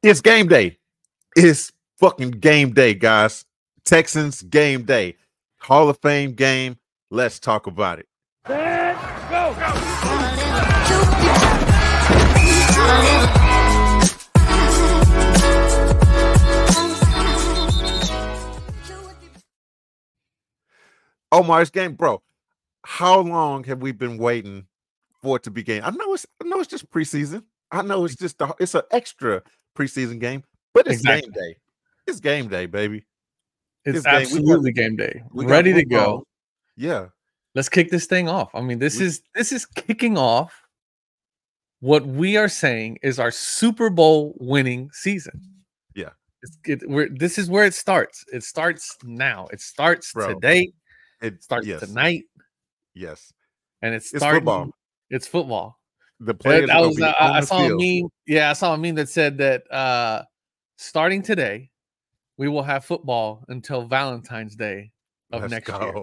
It's game day. It's fucking game day, guys. Texans game day. Hall of Fame game. Let's talk about it. Go. Omar's game, bro. How long have we been waiting for it to begin? I know it's just preseason. I know it's an extra preseason game, but it's game day. It's game day, baby. It's absolutely game day. Ready to go. Yeah. Let's kick this thing off. I mean, this is kicking off what we are saying is our Super Bowl winning season. Yeah. This is where it starts. It starts now. It starts today. It starts tonight. Yes. And it's football. It's football. The players I saw a meme. Yeah, I saw a meme that said that starting today, we will have football until Valentine's Day of next year.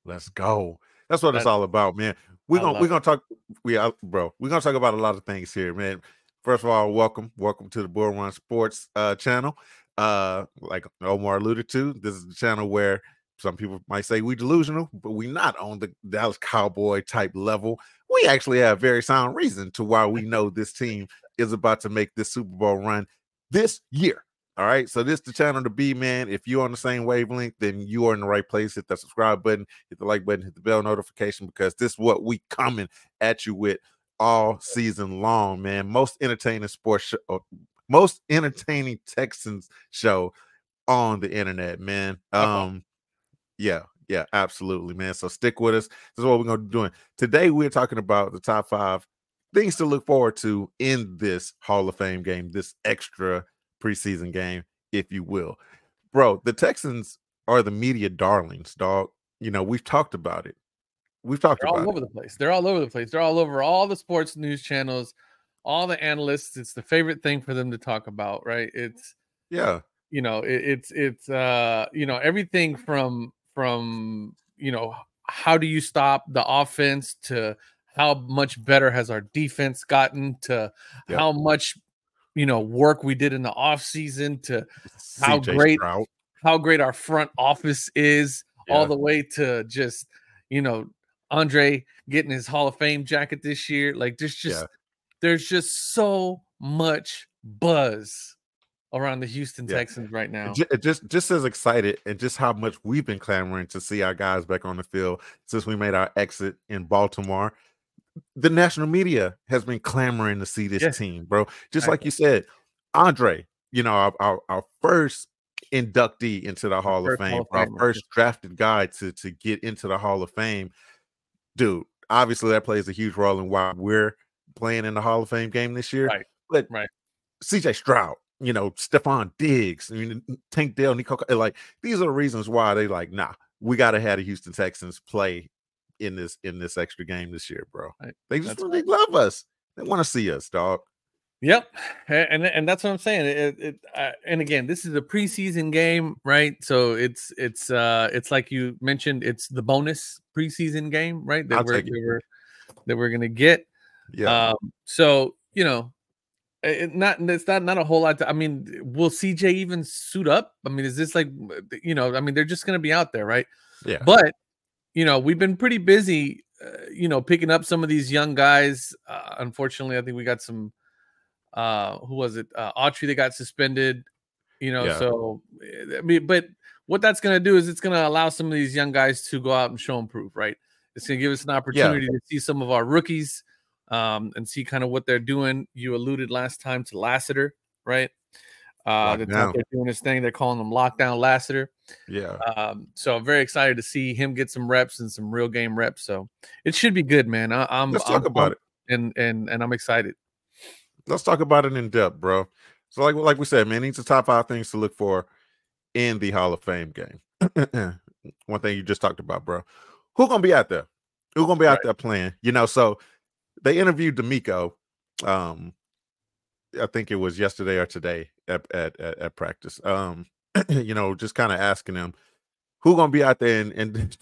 Let's go. That's what it's all about, man. We're gonna talk. We're gonna talk about a lot of things here, man. First of all, welcome to the Bull Run Sports channel. Like Omar alluded to, this is the channel where some people might say we delusional, but we not on the Dallas Cowboy type level. We actually have very sound reason to why we know this team is about to make this Super Bowl run this year. All right, so this is the channel to be, man. If you're on the same wavelength, then you are in the right place. Hit that subscribe button, hit the like button, hit the bell notification, because this is what we coming at you with all season long, man. Most entertaining sports show, most entertaining Texans show on the internet, man. Yeah, absolutely, man. So stick with us. This is what we're gonna be doing today. We're talking about the top 5 things to look forward to in this Hall of Fame game, this extra preseason game, if you will. Bro, the Texans are the media darlings, dog. You know, we've talked about it. They're all over the place. They're all over the place. They're all over all the sports news channels, all the analysts. It's the favorite thing for them to talk about, right? It's everything from how do you stop the offense to how much better has our defense gotten to how much work we did in the off season to how great our front office is, all the way to just Andre getting his Hall of Fame jacket this year. Like there's just so much buzz around the Houston Texans right now. Just as excited, and just how much we've been clamoring to see our guys back on the field since we made our exit in Baltimore. The national media has been clamoring to see this team, bro. Just like you said, Andre, our first inductee into the Hall of Fame, our first drafted guy to get into the Hall of Fame. Dude, obviously that plays a huge role in why we're playing in the Hall of Fame game this year. But CJ Stroud, Stephon Diggs, Tank Dell, Nico, like these are the reasons why they like, nah, we gotta have the Houston Texans play in this extra game this year, bro. They love us. They want to see us, dog. Yep, and that's what I'm saying. And again, this is a preseason game, right? So it's like you mentioned, it's the bonus preseason game, right? That we're gonna get. Yeah. So it's not a whole lot. I mean, will CJ even suit up? I mean, is this like they're just gonna be out there, right? Yeah. But we've been pretty busy, picking up some of these young guys. Unfortunately, I think we got some. Who was it? Autry that got suspended. So I mean, but what that's going to do is it's going to allow some of these young guys to go out and show and prove, right? It's going to give us an opportunity to see some of our rookies and see kind of what they're doing. You alluded last time to Lassiter, right? They're doing this thing. They're calling him Lockdown Lassiter. Yeah. So I'm very excited to see him get some reps and some real game reps. So it should be good, man. Let's talk about it. And I'm excited. Let's talk about it in depth, bro. So like we said, man, these are top 5 things to look for in the Hall of Fame game. One thing you just talked about, bro. Who's gonna be out there? Who's gonna be out there playing? So they interviewed D'Amico. I think it was yesterday or today at practice. Just kind of asking them who's gonna be out there, and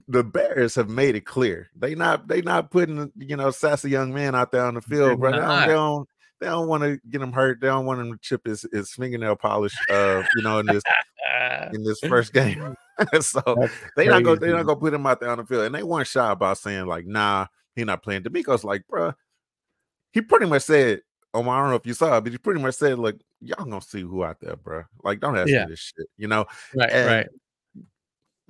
the Bears have made it clear they not putting sassy young man out there on the field, bro. they don't want to get him hurt. They don't want him to chip his fingernail polish. In this first game. So That's they're not crazy. gonna put him out there on the field. And they weren't shy about saying, like, nah, he's not playing. D'Amico's like, bro, he pretty much said, I don't know if you saw it, but he pretty much said, like, y'all gonna see who out there, bro. Like, don't ask me this shit, Right, and right.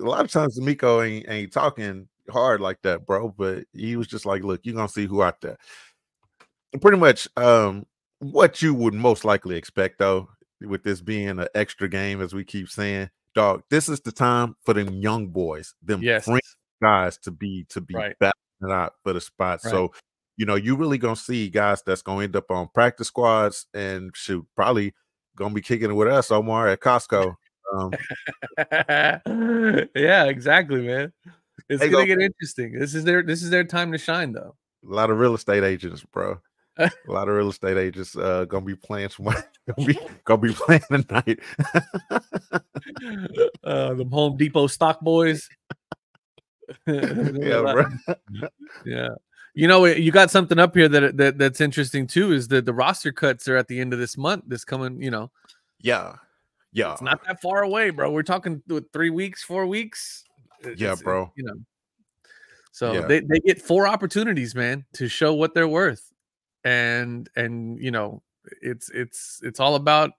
a lot of times D'Amico ain't talking hard like that, bro. But he was just like, look, you're gonna see who out there. Pretty much what you would most likely expect, though, with this being an extra game, as we keep saying, dog, this is the time for them young boys, them fringe guys to be right. battling out for the spot. Right. So, you really gonna see guys that's gonna end up on practice squads and shoot, probably gonna be kicking it with us, Omar, at Costco. Yeah, exactly, man. It's gonna get interesting. This is their time to shine, though. A lot of real estate agents, bro. A lot of real estate agents gonna be playing gonna be playing tonight. The Home Depot stock boys. Yeah, bro. Yeah. You got something up here that's interesting too, is that the roster cuts are at the end of this month, this coming, Yeah. It's not that far away, bro. We're talking 3 weeks, 4 weeks. Bro. So they get 4 opportunities, man, to show what they're worth. And it's all about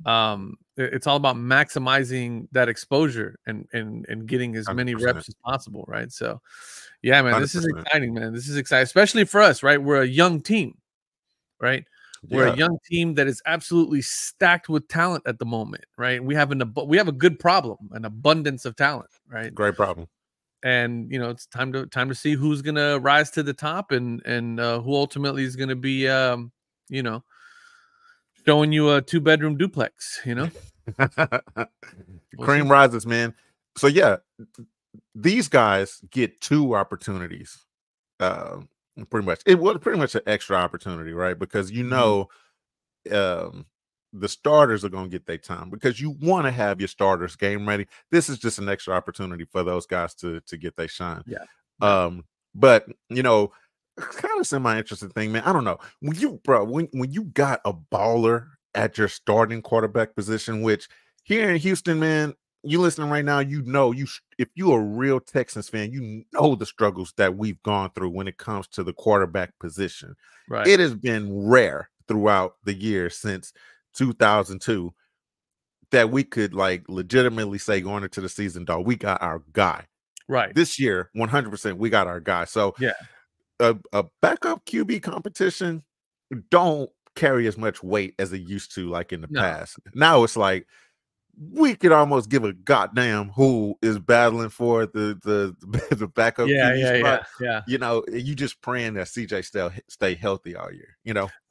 maximizing that exposure and getting as many 100%. reps as possible, right? So yeah, man, 100%. this is exciting, man. This is exciting, especially for us, right? We're a young team, right? We're a young team that is absolutely stacked with talent at the moment, right? We have a good problem, an abundance of talent, right? Great problem. And it's time to see who's gonna rise to the top and who ultimately is gonna be showing you a 2-bedroom duplex. Cream rises, man. So yeah, these guys get 2 opportunities. Pretty much, it was pretty much an extra opportunity, right? Because the starters are going to get their time, because you want to have your starters game ready. This is just an extra opportunity for those guys to get their shine. Yeah. But kind of semi-interesting thing, man. I don't know, when you got a baller at your starting quarterback position, which here in Houston, man, you listening right now, if you're a real Texans fan, the struggles that we've gone through when it comes to the quarterback position. Right. It has been rare throughout the years since 2002 that we could legitimately say going into the season, dog, we got our guy. Right. This year, 100%, we got our guy. So yeah, a backup QB competition don't carry as much weight as it used to, like in the past. Now it's like we could almost give a goddamn who is battling for the backup QB spot. Yeah. You just praying that CJ stay healthy all year.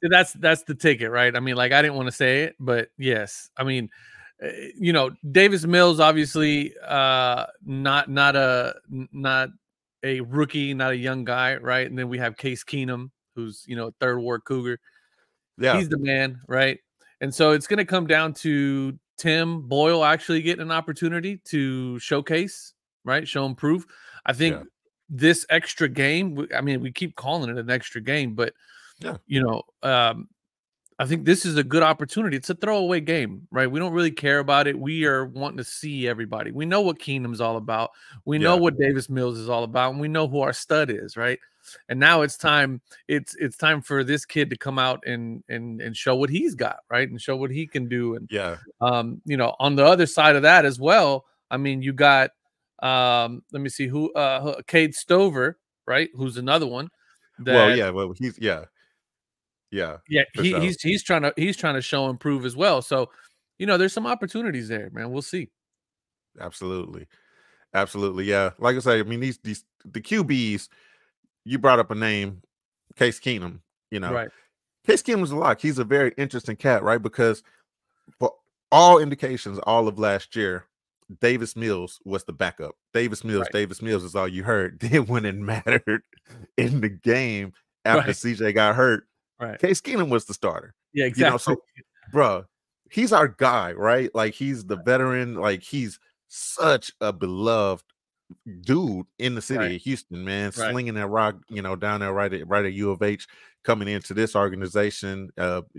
That's the ticket, right? I mean, I didn't want to say it, but yes. I mean, Davis Mills, obviously, not a rookie, not a young guy, right? And then we have Case Keenum, who's third ward Cougar. Yeah, he's the man, right? And so it's going to come down to Tim Boyle actually getting an opportunity to showcase, right? Show and prove. I think this extra game, I mean, we keep calling it an extra game, but I think this is a good opportunity. It's a throwaway game, right? We don't really care about it. We are wanting to see everybody. We know what Keenum's all about. We know what Davis Mills is all about, and we know who our stud is, right? And now it's time. It's time for this kid to come out and show what he's got, right? And show what he can do. And on the other side of that as well, I mean, you got let me see who Cade Stover, right? Who's another one. He's trying to show and prove as well. So, there's some opportunities there, man. We'll see. Absolutely. Yeah. Like I say, I mean, the QBs, you brought up a name, Case Keenum, right. Case Keenum's a lock. He's a very interesting cat, right? Because for all indications, all of last year, Davis Mills was the backup. Davis Mills is all you heard. Then when it mattered in the game after CJ got hurt, Case Keenum was the starter. Yeah, exactly. So, bro, he's our guy, right? Like, he's the veteran. Like, he's such a beloved dude in the city Right. of Houston, man, Right. slinging that rock, down there right at U of H, coming into this organization,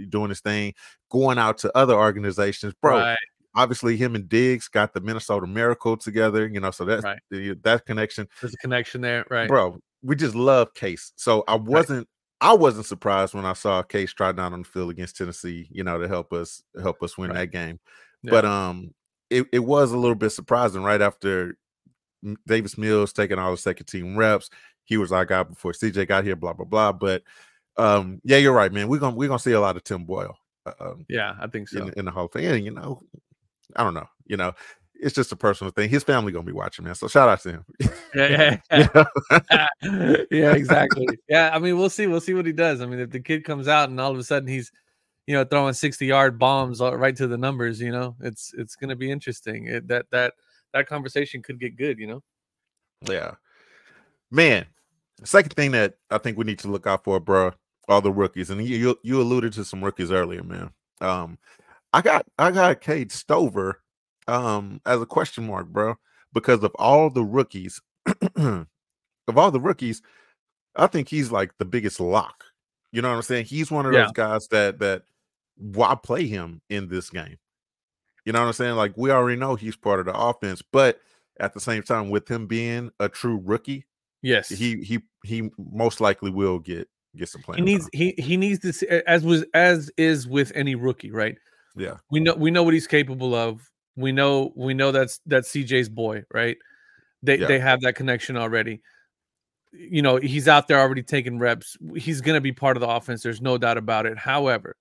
doing his thing, going out to other organizations, bro. Right. Obviously, him and Diggs got the Minnesota Miracle together, so that's Right. that connection, There's a connection there, right? bro. We just love Case, so Right. I wasn't surprised when I saw Case trot down on the field against Tennessee, to help us win Right. that game. Yeah. But it was a little bit surprising right after Davis Mills taking all the second team reps. He was our guy before CJ got here, blah blah blah. But yeah, you're right, man. We're gonna see a lot of Tim Boyle. Yeah, I think so. In the Hall of Fame. And, I don't know. It's just a personal thing. His family gonna be watching, man. So shout out to him. Yeah, yeah. Yeah, exactly. Yeah, I mean, we'll see what he does. I mean, if the kid comes out and all of a sudden he's throwing 60-yard bombs right to the numbers, it's going to be interesting. That conversation could get good. Yeah, man. Second thing that I think we need to look out for, bro, are the rookies, and you alluded to some rookies earlier, man. I got Cade Stover as a question mark, bro, because of all the rookies. Of all the rookies, I think he's like the biggest lock. You know what I'm saying? He's one of Yeah. those guys that why play him in this game? You know what I'm saying? Like, we already know he's part of the offense, but at the same time, with him being a true rookie, Yes. he most likely will get some playing time. He needs to see, as is with any rookie, right? Yeah. We know what he's capable of. We know that's CJ's boy, right? They have that connection already. He's out there already taking reps. He's going to be part of the offense. There's no doubt about it. However,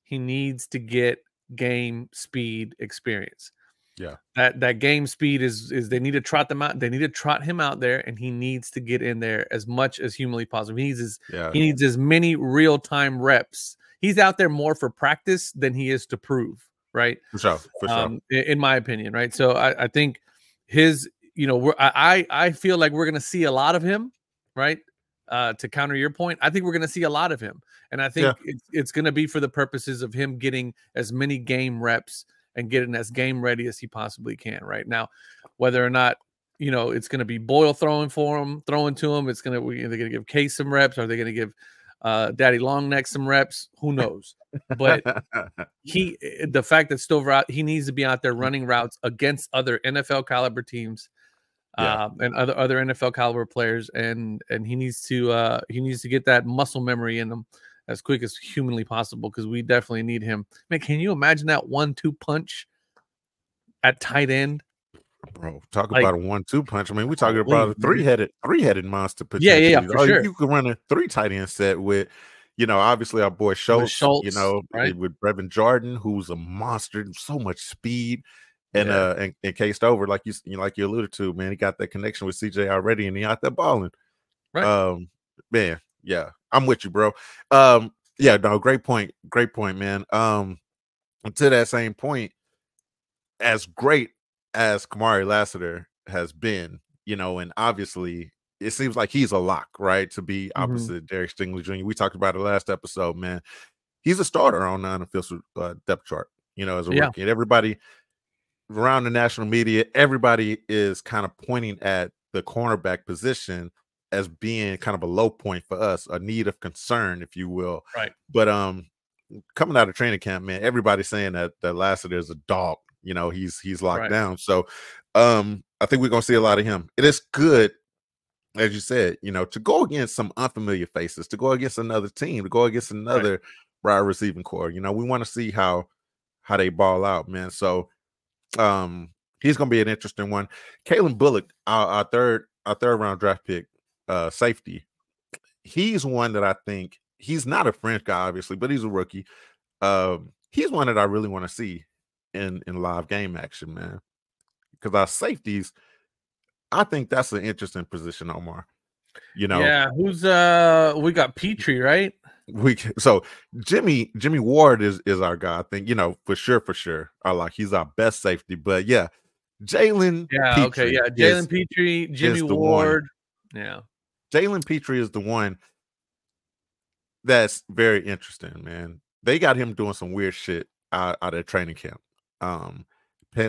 he needs to get game speed experience. Yeah. That game speed is they need to trot them out. They need to trot him out there, and he needs to get in there as much as humanly possible. He needs as many real-time reps. He's out there more for practice than he is to prove, right? For sure. In my opinion, right? So I think his, I feel like we're going to see a lot of him, right? To counter your point, I think we're going to see a lot of him. And I think it's going to be for the purposes of him getting as many game reps and getting as game ready as he possibly can right now. Whether or not, it's going to be Boyle throwing to him, it's going to, they're going to give Case some reps. Are they going to give Daddy Longneck some reps? Who knows? But the fact that Stover out, he needs to be out there running routes against other NFL caliber teams. And other NFL caliber players, and he needs to get that muscle memory in him as quick as humanly possible, because we definitely need him. Man, can you imagine that 1-2 punch at tight end? Bro, talk about a 1-2 punch. I mean, we're talking about a three-headed monster potentially. Yeah, for sure. You could run a 3 tight end set with, obviously our boy Schultz, right? with Brevin Jordan, who's a monster, so much speed. And Cased over, like you alluded to, man, he got that connection with CJ already, and he out there balling. Right. Man, yeah, I'm with you, bro. Yeah, no, great point, man. To that same point, as great as Kamari Lassiter has been, and obviously it seems like he's a lock, right, to be opposite Derek Stingley Jr. We talked about it last episode, man. He's a starter on the unofficial depth chart, as a rookie, and everybody around the national media, everybody is kind of pointing at the cornerback position as being kind of a low point for us, a need of concern, if you will. Right. But coming out of training camp, man, everybody's saying that Lassiter is a dog. He's locked down. So I think we're gonna see a lot of him. It is good, as you said, to go against some unfamiliar faces, to go against another team, to go against another wide receiving core. We want to see how they ball out, man. So he's gonna be an interesting one. Kalen Bullock, our third round draft pick, safety. He's one that I think, he's not a French guy, obviously, but he's a rookie. He's one that I really want to see in live game action, man. Because our safeties, I think that's an interesting position, Omar. Yeah, who's we got Petrie, right? So Jimmy Ward is our guy. I think, for sure. He's our best safety. But yeah, Jalen. Yeah, Petrie, okay, yeah. Jalen Petrie, Jimmy Ward. Yeah. Jalen Petrie is the one that's very interesting, man. They got him doing some weird shit out of training camp.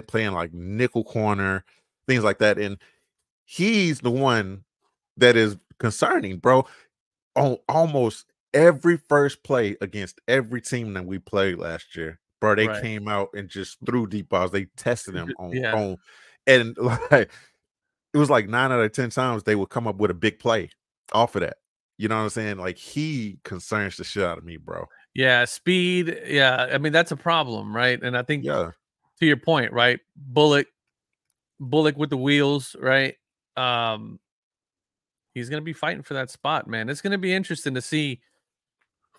Playing like nickel corner, things like that. And he's the one that is concerning, bro. On almost every first play against every team that we played last year, bro, they Right. came out and just threw deep balls. They tested him Yeah. and like it was like 9 out of 10 times they would come up with a big play off of that. You know what I'm saying? Like he concerns the shit out of me, bro. Yeah, speed. Yeah, I mean that's a problem, right? And I think Yeah, to your point, right? Bullock with the wheels, right? Um, he's gonna be fighting for that spot, man. It's gonna be interesting to see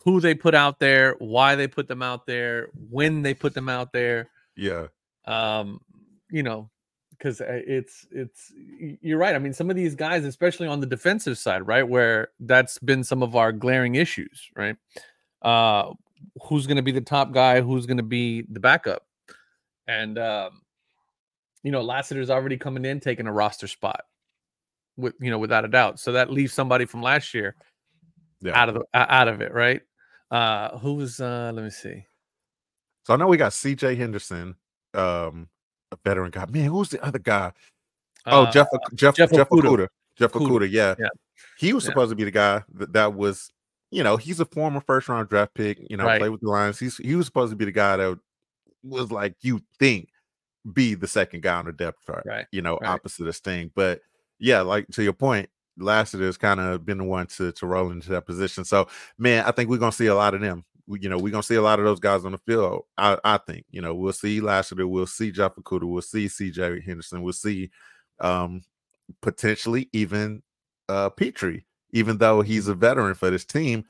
who they put out there, why they put them out there, when they put them out there. yeah, Um, you know, because you're right. I mean, some of these guys, especially on the defensive side, right, where that's been some of our glaring issues, right? Uh, who's going to be the top guy? Who's going to be the backup? And Lassiter's already coming in, taking a roster spot, without a doubt. So that leaves somebody from last year yeah. out of it, right? Who's let me see. So I know we got CJ Henderson, a veteran guy. Man, who's the other guy? Oh, Uh, Jeff Jeff Okuda. Okuda. Jeff Okuda, yeah. Yeah, He was yeah, supposed to be the guy that was, he's a former first round draft pick, right, played with the Lions. He was supposed to be the guy that was like you think be the second guy on the depth chart, right, right. opposite of Sting. But yeah, like to your point, Lassiter has kind of been the one to roll into that position. So man, I think we're gonna see a lot of them. We're gonna see a lot of those guys on the field. I think, we'll see Lassiter, we'll see Jeff Okuda, we'll see CJ Henderson, we'll see potentially even Petrie, even though he's a veteran for this team.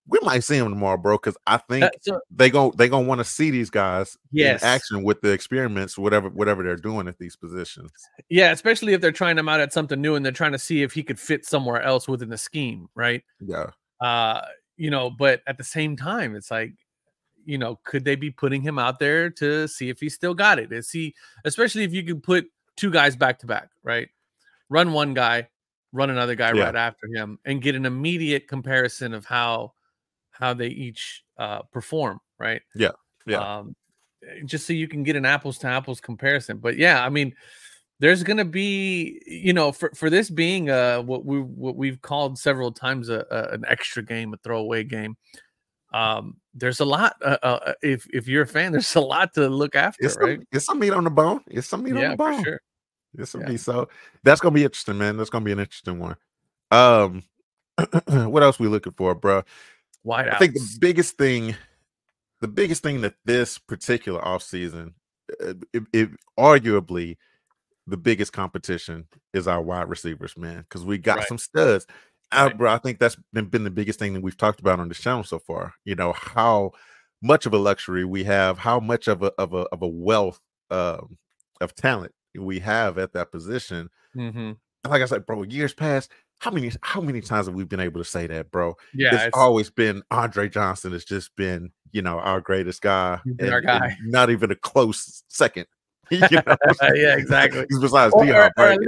We might see him tomorrow, bro, because I think they gonna want to see these guys in Yes. action with the experiments, whatever they're doing at these positions. Yeah, especially if they're trying him out at something new and they're trying to see if he could fit somewhere else within the scheme, right? Yeah, Uh, but at the same time, it's like, could they be putting him out there to see if he still got it? Especially if you can put two guys back to back, right? Run one guy, run another guy yeah, right after him, and get an immediate comparison of how they each perform, right? yeah, yeah. Um, just so you can get an apples to apples comparison. But yeah, I mean, there's going to be, for this being what we've called several times an extra game, a throwaway game. There's a lot. If you're a fan, there's a lot to look after, right? It's some meat on the bone. It's some meat on the Yeah, for bone. sure. It's some Yeah, meat. So that's gonna be interesting, man. That's gonna be an interesting one. Um, what else we looking for, bro? I think wideouts. the biggest thing that this particular offseason, it arguably the biggest competition is our wide receivers, man, because we got Right, some studs. right. Bro, I think that's been the biggest thing that we've talked about on this channel so far. How much of a luxury we have, how much of a wealth of talent we have at that position. Mm-hmm. Like I said, bro, years past, how many times have we been able to say that, bro? Yeah, It's always been Andre Johnson has just been, our greatest guy, he's been our and guy. not even a close second. You know, Yeah, exactly. besides Or, D or, Hop, or right?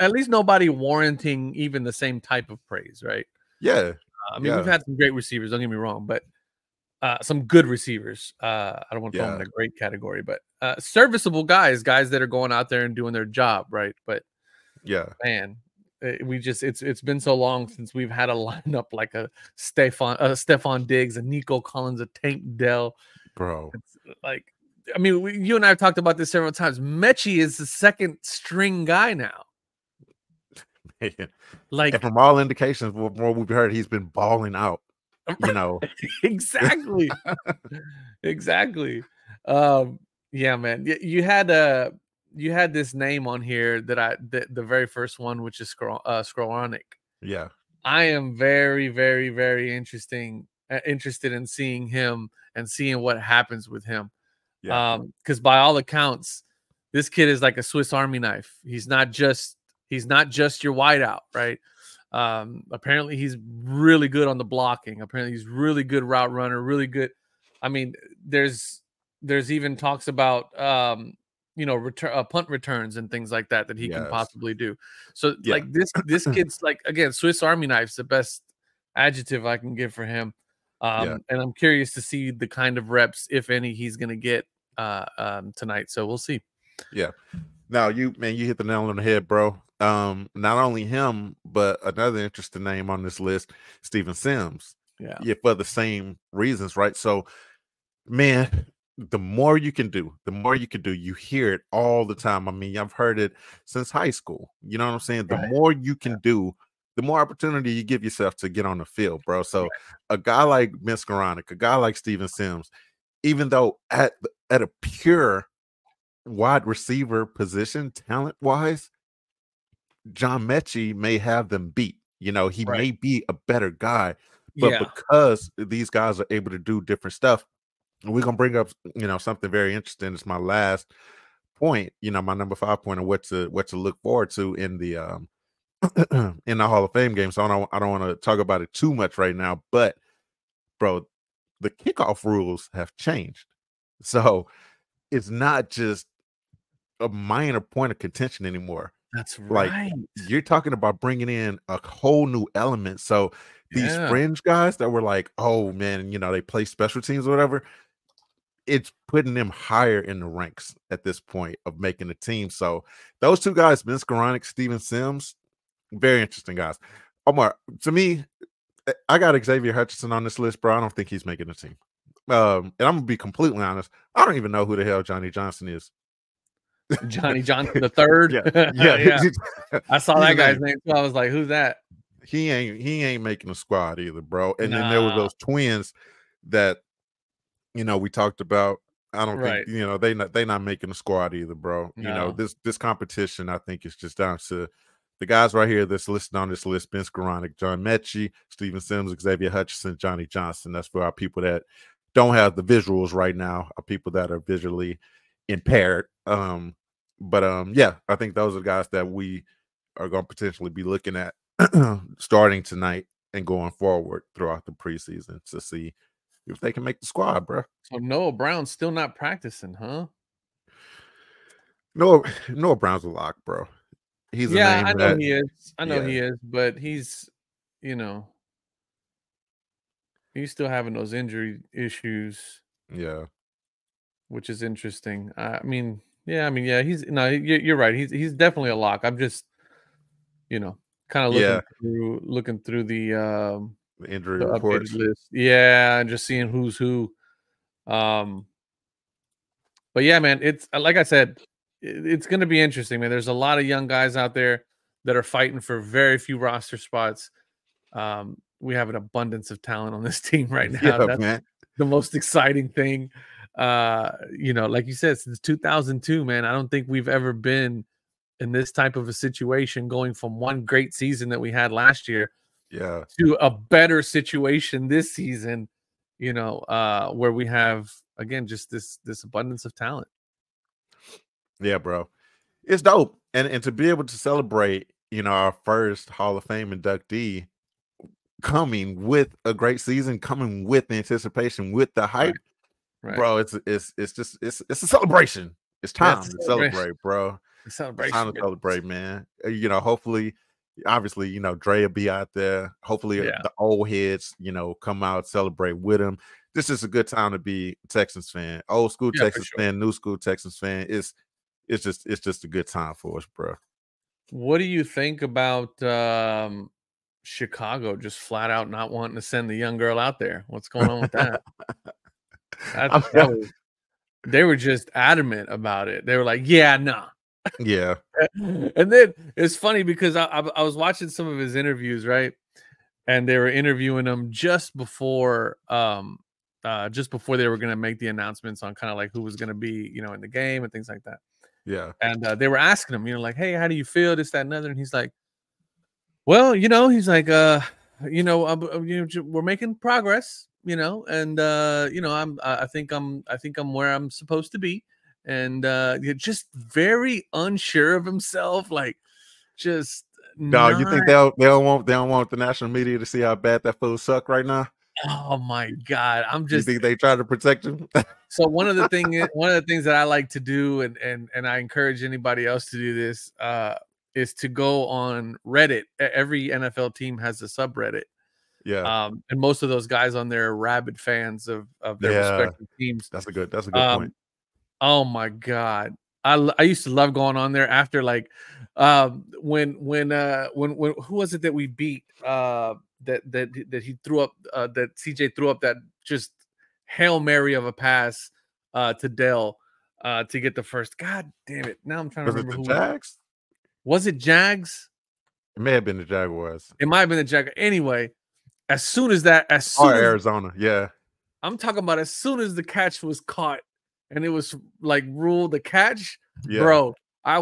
at least nobody warranting even the same type of praise, right? Yeah, I mean, we've yeah, had some great receivers. Don't get me wrong, but some good receivers. I don't want to throw them yeah, in a great category, but serviceable guys that are going out there and doing their job, right? But yeah, man, it's been so long since we've had a lineup like a Stephon Diggs, a Nico Collins, a Tank Dell. bro. It's like, I mean, you and I have talked about this several times. Mechie is the second string guy now. Man. And Like, from all indications, what more we've heard, he's been balling out. You know, exactly, exactly. Yeah, man. You had this name on here the very first one, which is Skowronek. yeah, I am very, very, very interested in seeing him and seeing what happens with him. yeah, Because by all accounts, this kid is like a Swiss Army knife. He's not just your wideout, right? Apparently he's really good on the blocking. Apparently he's really good route runner, really good. I mean, there's even talks about punt returns and things like that he can yes, possibly do. So yeah, like this kid's like, again, Swiss Army knife's the best adjective I can give for him. yeah, And I'm curious to see the kind of reps, if any, he's going to get tonight. So we'll see. yeah. Now you hit the nail on the head, bro. Not only him, but another interesting name on this list, Steven Sims. Yeah. For the same reasons, right? So, man, the more you can do, the more you can do. You hear it all the time. I mean, I've heard it since high school. You know what I'm saying? The Right. more you can do, the more opportunity you give yourself to get on the field, bro. So, Right. a guy like Miskaranek, a guy like Steven Sims, even though at a pure wide receiver position, talent wise, John Mechie may have them beat. You know, he Right. may be a better guy, but Yeah. because these guys are able to do different stuff, we're gonna bring up, something very interesting. It's my last point, my number 5 point of what to look forward to in the in the Hall of Fame game. So I don't want to talk about it too much right now, but bro, the kickoff rules have changed. So it's not just a minor point of contention anymore. That's Like, right. you're talking about bringing in a whole new element. So these Yeah. fringe guys that were like, oh man, they play special teams or whatever, it's putting them higher in the ranks at this point of making the team. So those two guys, Vince Skoranek, Steven Sims, very interesting guys. Omar, to me, I got Xavier Hutchinson on this list, bro. I don't think he's making the team. And I'm gonna be completely honest. I don't even know who the hell Johnny Johnson is. Johnny Johnson the third. Yeah. Yeah. I saw that guy's name too. I was like, who's that? He ain't making the squad either, bro. And then there were Nah. those twins that we talked about. I don't think they not making the squad either, bro. No. This competition, I think, is just down to the guys right here that's listed on this list: Ben Skoranek, John Mechie, Steven Sims, Xavier Hutchinson, Johnny Johnson. That's for our people that don't have the visuals right now, are people that are visually impaired. Yeah, I think those are the guys that we are going to potentially be looking at starting tonight and going forward throughout the preseason to see if they can make the squad, bro. So Noah Brown's still not practicing, huh? Noah Brown's a lock, bro. He's a name I know that he is. I know he is, but he's still having those injury issues. Yeah. Which is interesting. I mean, yeah, you're right. He's definitely a lock. I'm just, kind of looking through the injury the reports. updated list. Yeah, and just seeing who's who. But yeah, man, it's like I said, it's going to be interesting, man. There's a lot of young guys out there that are fighting for very few roster spots. We have an abundance of talent on this team right now. Yeah, That's man. the most exciting thing. Like you said, since 2002, man, I don't think we've ever been in this type of a situation, going from one great season that we had last year to a better situation this season, where we have, again, just this abundance of talent. Yeah, bro. It's dope. And to be able to celebrate, our first Hall of Fame inductee coming with a great season, coming with the anticipation, with the hype, right. Bro, it's a celebration. It's time to celebrate, bro. It's time to celebrate, man. Hopefully, obviously, Dre will be out there. Hopefully, the old heads, come out, celebrate with him. This is a good time to be a Texans fan. Old school Texans fan, new school Texans fan. It's just a good time for us, bro. What do you think about Chicago just flat out not wanting to send the young girl out there? What's going on with that? They were just adamant about it. They were like, yeah, nah. Yeah. And then it's funny because I was watching some of his interviews, right? And they were interviewing him just before they were going to make the announcements on kind of like who was going to be, in the game and things like that. Yeah. And they were asking him, like, hey, how do you feel? This, that, and other. And he's like, well, he's like, we're making progress, and I think I'm where I'm supposed to be. And just very unsure of himself, like just no. You think they don't want the national media to see how bad that fool suck right now? Oh my God. You think they try to protect him? So one of the things that I like to do, and I encourage anybody else to do this, is to go on Reddit. Every NFL team has a subreddit. Yeah. And most of those guys on there are rabid fans of their respective teams. That's a good point. Oh my God. I used to love going on there after like when who was it that we beat that he threw up that CJ threw up that just Hail Mary of a pass to Dell to get the first. God damn it. Now I'm trying to remember who who Jags? Was it Jags? It may have been the Jaguars. It might have been the Jaguars. Anyway, as soon as Arizona, yeah. I'm talking about as soon as the catch was caught and it was like ruled the catch, bro, I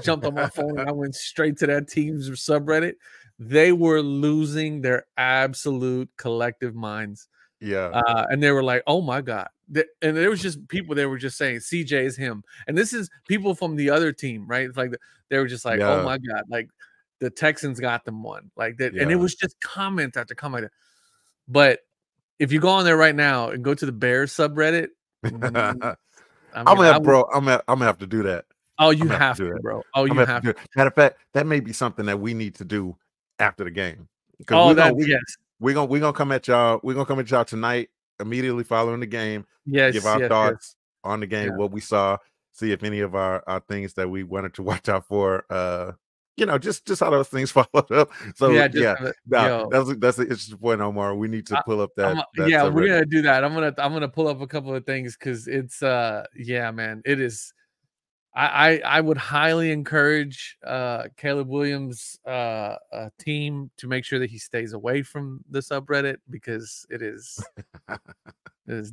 jumped on my phone and I went straight to that team's subreddit. They were losing their absolute collective minds. Yeah. And they were like, oh my God. And there was just people, they were just saying CJ is him. And this is people from the other team, right? Like they were just like, oh my God, like the Texans got them one. Like that, and it was just comment after comment. But if you go on there right now and go to the Bears subreddit, I'm gonna have to do that. Oh, you have to, bro. Oh, you have to. Matter of fact, that may be something that we need to do after the game. Oh, we're gonna come at y'all. We're gonna come at y'all tonight, immediately following the game. Yes, give our thoughts on the game, what we saw, see if any of our things that we wanted to watch out for. Just how those things followed up. So that's an interesting point, Omar. We need to pull up that. We're gonna do that. I'm gonna pull up a couple of things because it's man, it is. I would highly encourage Caleb Williams' team to make sure that he stays away from the subreddit because it is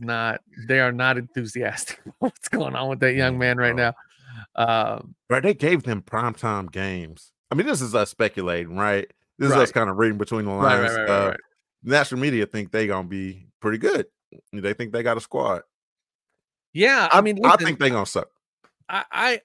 not. They are not enthusiastic about what's going on with that young man right now. Right, they gave them primetime games. I mean, this is us speculating, right? This is us kind of reading between the lines. Right. National media think they're gonna be pretty good. They think they got a squad. Yeah, I mean, I think they're gonna suck. I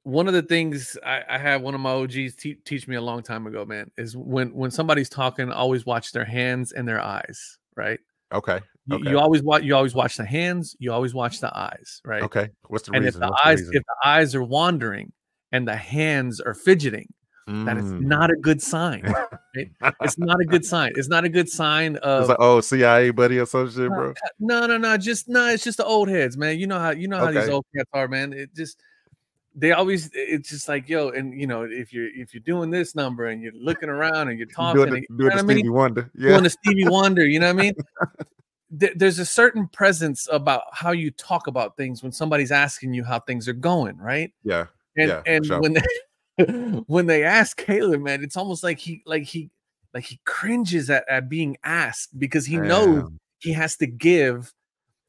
one of the things I had one of my OGs teach me a long time ago, man, is when somebody's talking, always watch their hands and their eyes, right? Okay. You always watch the hands, you always watch the eyes, right? Okay. What's the reason? If the eyes are wandering and the hands are fidgeting, that is not a good sign. Right? It's not a good sign. It's not a good sign of it's like, CIA buddy or some shit, bro. No. It's just the old heads, man. You know how these old cats are, man. It's just like, yo, and if you're doing this number and you're looking around and you're talking, doing the Stevie Wonder, doing the Stevie Wonder, you know what I mean? There's a certain presence about how you talk about things when somebody's asking you how things are going, right? Yeah. And sure. when they ask Caleb, man, it's almost like he cringes at being asked because he knows he has to give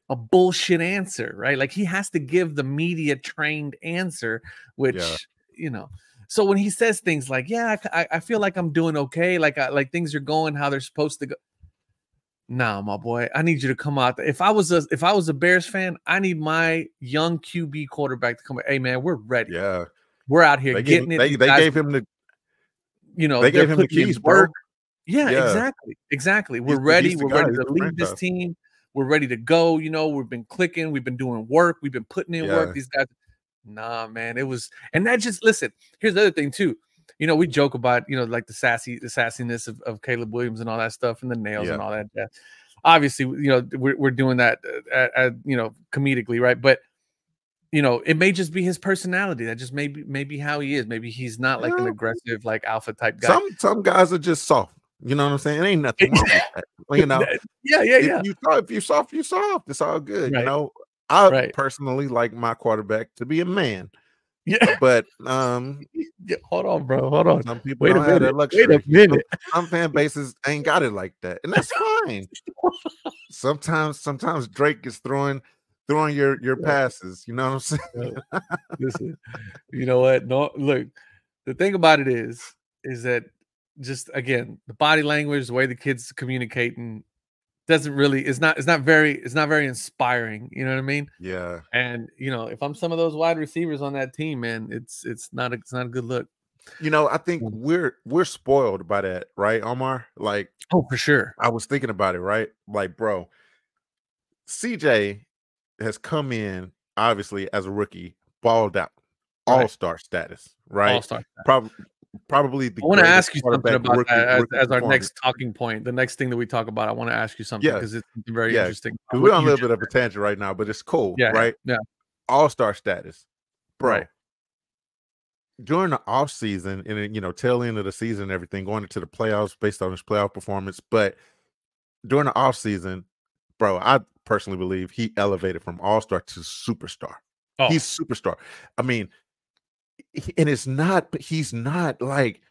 a bullshit answer, right? Like he has to give the media trained answer, which So when he says things like, "Yeah, I feel like I'm doing okay, like things are going how they're supposed to go," nah, my boy, I need you to come out. If I was a Bears fan, I need my young QB quarterback to come. Hey, man, we're ready. Yeah. We're out here getting it. They gave him the, they gave him the keys, bro. Yeah, exactly. We're ready. We're ready to lead this team. We're ready to go. We've been clicking. We've been doing work. We've been putting in work. These guys, nah, man. It was, and that just listen. Here's the other thing too. We joke about like the sassiness of Caleb Williams and all that stuff, and the nails and all that. Obviously, we're doing that, comedically, right? But it may just be his personality. That just maybe how he is. Maybe he's not like an aggressive, like alpha type guy. Some guys are just soft. You know what I'm saying? It ain't nothing wrong with that. Yeah. If you soft, you soft. It's all good. Right. I personally like my quarterback to be a man. Yeah, but hold on, bro. Hold on. Some people don't have that luxury. Wait a minute. Some fan bases ain't got it like that, and that's fine. Sometimes Drake is throwing your passes. You know what I'm saying? Listen, you know what? No, look. The thing about it is that just again the body language, the way the kids communicating, doesn't really it's not very inspiring. You know what I mean? Yeah. And if I'm some of those wide receivers on that team, man, it's not a good look. I think we're spoiled by that, right, Omar? Like, oh, for sure. I was thinking about it, right? Like, bro, CJ has come in obviously as a rookie, balled out, all-star status, right? All-star status. Probably probably the I want to greatest ask you something quarterback about that rookie as our performance. next talking point. The next thing that we talk about, I want to ask you something Yeah, because it's very yeah, interesting. because we're What on a you little just bit of a tangent right now, but it's cool, yeah, right? yeah, All-star status, right, bro. During the off season and then, tail end of the season and everything, going into the playoffs based on his playoff performance. But during the off season, bro, I personally believe he elevated from all-star to superstar. oh, He's superstar. I mean, and he's not like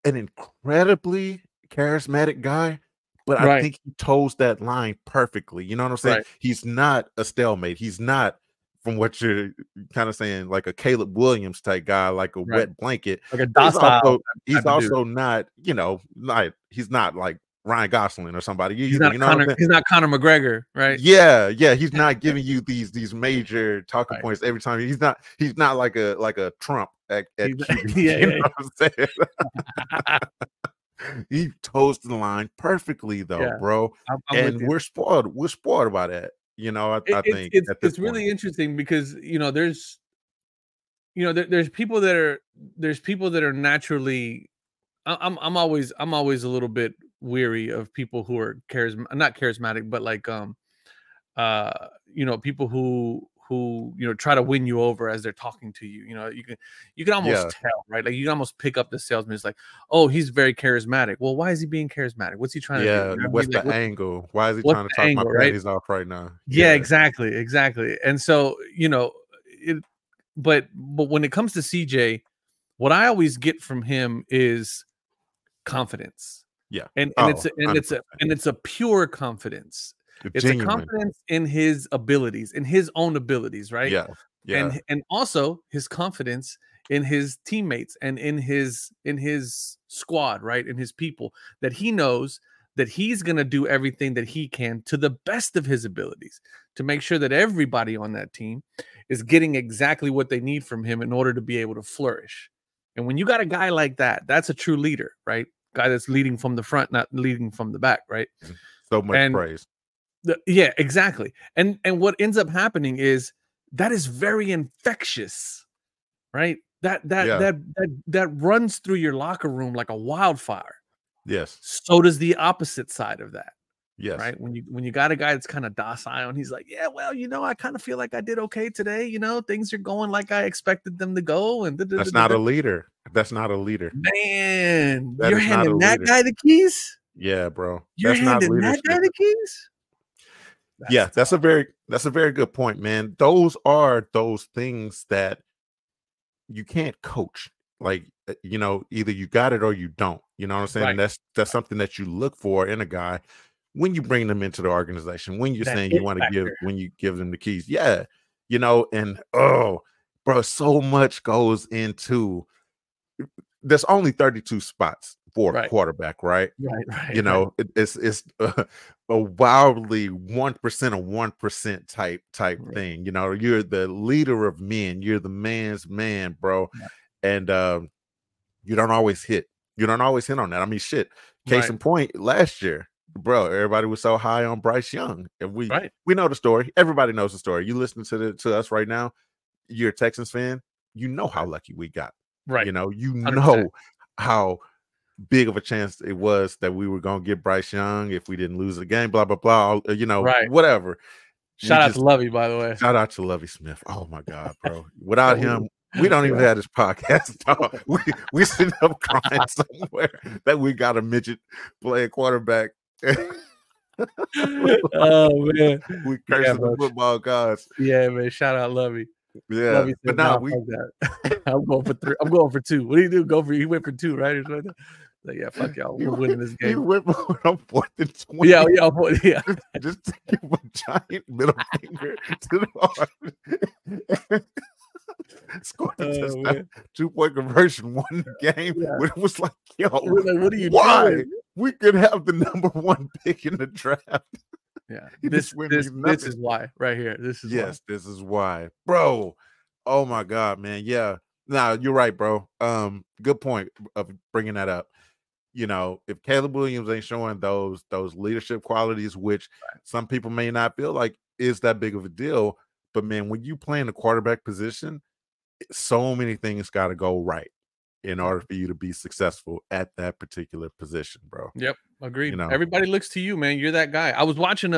an incredibly charismatic guy, but I right, think he toes that line perfectly. You know what I'm saying? right. He's not a stalemate. He's not, from what you're kind of saying, like a Caleb Williams type guy, like a Right. wet blanket. Like a But he's docile he's type of dude. also not, he's not like Ryan Gosling or somebody He's either. not You know what I'm Conor. saying? He's not Conor McGregor, right? Yeah, yeah. He's not giving you these major talking Right. points every time. He's not like a Trump at QB. Yeah, You yeah. know what I'm saying? He toes the line perfectly though, Yeah. bro. I'm with And you. we're spoiled. We're spoiled by that. I think at this It's point. really interesting because there's people that are naturally. I'm always a little bit weary of people who are not charismatic, but like people who try to win you over as they're talking to you. You can almost Yeah, tell, right? Like you can almost pick up the salesman. It's like, oh, he's very charismatic. Well, why is he being charismatic? What's he trying to do? yeah. You know what I What's mean? Like the angle? Why is he what's trying to the talk my angle, right? panties off right now? Yeah, Yeah, exactly. And so, it but when it comes to CJ, what I always get from him is confidence. yeah. And Oh, 100%. it's a pure confidence. It's a Genuine. confidence in his abilities, in his own abilities, right? Yeah, yeah, And also his confidence in his teammates and in his squad, right? In his people, that he knows that he's going to do everything that he can to the best of his abilities to make sure that everybody on that team is getting exactly what they need from him in order to be able to flourish. And when you got a guy like that, that's a true leader, right? Guy that's leading from the front, not leading from the back, right? so much And praise. yeah, exactly. And what ends up happening is that is very infectious, right? Yeah, That runs through your locker room like a wildfire. yes, So does the opposite side of that, yes. right? When you got a guy that's kind of docile and he's like, yeah, well, I kind of feel like I did okay today. Things are going like I expected them to go. And That's not a leader. That's not a leader. man, That you're is not a handing that leader. guy the keys. Yeah, bro. You're That's not handing that guy leadership. the keys. Yeah, that's a very good point, man. Those are those things that you can't coach. Like, either you got it or you don't. You know what I'm saying? Right. And that's something that you look for in a guy when you bring them into the organization, when you're That saying you it want to factor. when you give them the keys. Yeah. And oh, bro, so much goes into there's only 32 spots for a Right. quarterback, right? Right. It's a wildly 1% of 1% type Right. thing. You're the leader of men, you're the man's man, bro. Yeah. And you don't always hit. You don't always hit on that. I mean, shit. Case Right. in point, last year, bro, everybody was so high on Bryce Young, and we Right. know the story. Everybody knows the story. You listening to us right now, you're a Texans fan. You know how lucky we got. Right. You 100%. know how big of a chance it was that we were going to get Bryce Young if we didn't lose the game, blah, blah, blah, Right. whatever. Shout out to Lovey, by the way. Shout out to Lovey Smith. Oh my God, bro. Without him, we don't even have this podcast. Dog. We sitting up crying somewhere that we got a midget playing quarterback. Oh man. We cursing the football gods. Yeah, man. Shout out Lovey. Yeah. Lovey said, But now fuck that. I'm going for 3. I'm going for 2. What do you do? He went for 2, right? Like, yeah, fuck y'all. We're winning this game. He went for on 4th and 20. Yeah. Just give a giant middle finger to the heart. Scored the touchdown, 2-point conversion, won the game. Yeah. It was like, yo, what are you why? doing? We could have the number 1 pick in the draft. Yeah, this is why right here. This is why. This is why, bro. Oh my God, man. Yeah, no, you're right, bro. Good point of bringing that up. If Caleb Williams ain't showing those leadership qualities, which some people may not feel like is that big of a deal, but man, when you play in the quarterback position, so many things got to go right. in order for you to be successful at that particular position, bro. Yep, agreed. You know? Everybody looks to you, man. You're that guy. I was watching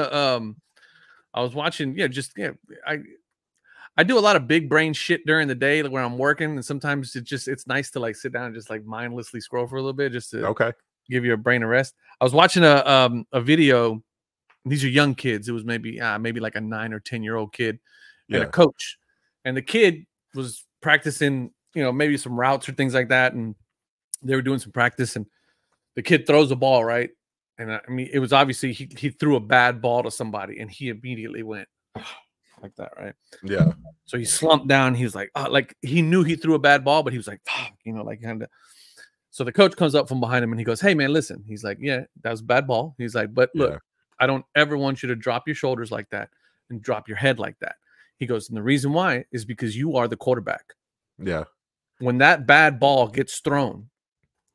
I do a lot of big brain shit during the day where I'm working, and sometimes it's nice to like sit down and just like mindlessly scroll for a little bit just to give your brain a rest. I was watching a video. These are young kids. It was maybe like a 9 or 10-year-old kid and a coach, and the kid was practicing, maybe some routes or things like that, and they were doing some practice, and the kid throws the ball, right? And I mean, it was obviously he threw a bad ball to somebody, and he immediately went like that, right? Yeah. So he slumped down. He was like, like he knew he threw a bad ball, but he was like, fuck, like kind of. So the coach comes up from behind him and he goes, "Hey man, listen." He's like, "Yeah, that was a bad ball." He's like, "But look, I don't ever want you to drop your shoulders like that and drop your head like that." He goes, "And the reason why is because you are the quarterback." Yeah. When that bad ball gets thrown,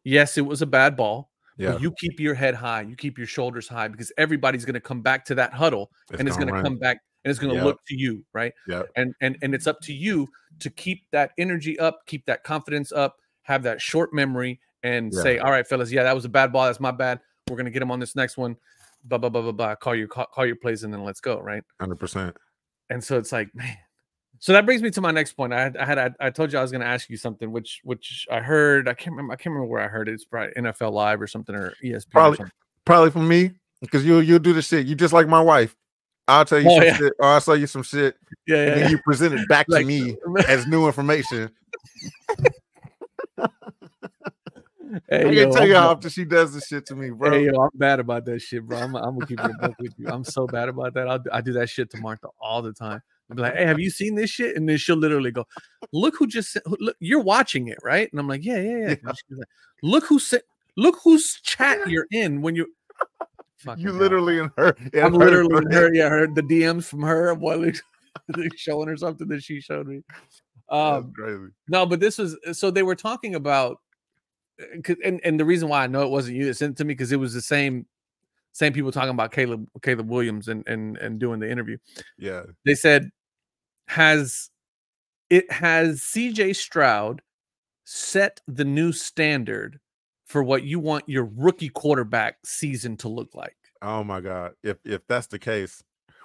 yes, it was a bad ball. Yeah. But you keep your head high, you keep your shoulders high, because everybody's going to come back to that huddle and it's going to come back and it's going to look to you, right? Yeah. And it's up to you to keep that energy up, keep that confidence up, have that short memory, and say, "All right, fellas, that was a bad ball. That's my bad. We're going to get him on this next one. Blah, blah, blah, blah, blah. Call your plays and then let's go," right? 100%. And so it's like, man. So that brings me to my next point. I told you I was going to ask you something, which I heard. I can't remember where I heard it. It's probably NFL Live or something, or ESPN. Probably for me, because you'll do the shit. You just like my wife. I'll tell you some shit, or I'll tell you some shit. Yeah. And then you present it back to me as new information. Hey, I can't tell you how often she does this shit to me, bro. Hey, I'm bad about that shit, bro. I'm gonna keep it a buck with you. I'm so bad about that. I do that shit to Martha all the time. I'll be like, "Hey, have you seen this shit?" And then she'll literally go, "Look who just look, you're watching it, right?" And I'm like, "Yeah." And she's like, "Look whose chat you're in when you." You literally in her. I'm literally in her. Yeah, the DMs from her. While they're showing her something that she showed me. That's crazy. No, but this was so they were talking about. And the reason why I know it wasn't you that sent it to me, because it was the same people talking about Caleb Williams and doing the interview. Yeah, they said, has CJ Stroud set the new standard for what you want your rookie quarterback season to look like? Oh my God, if that's the case,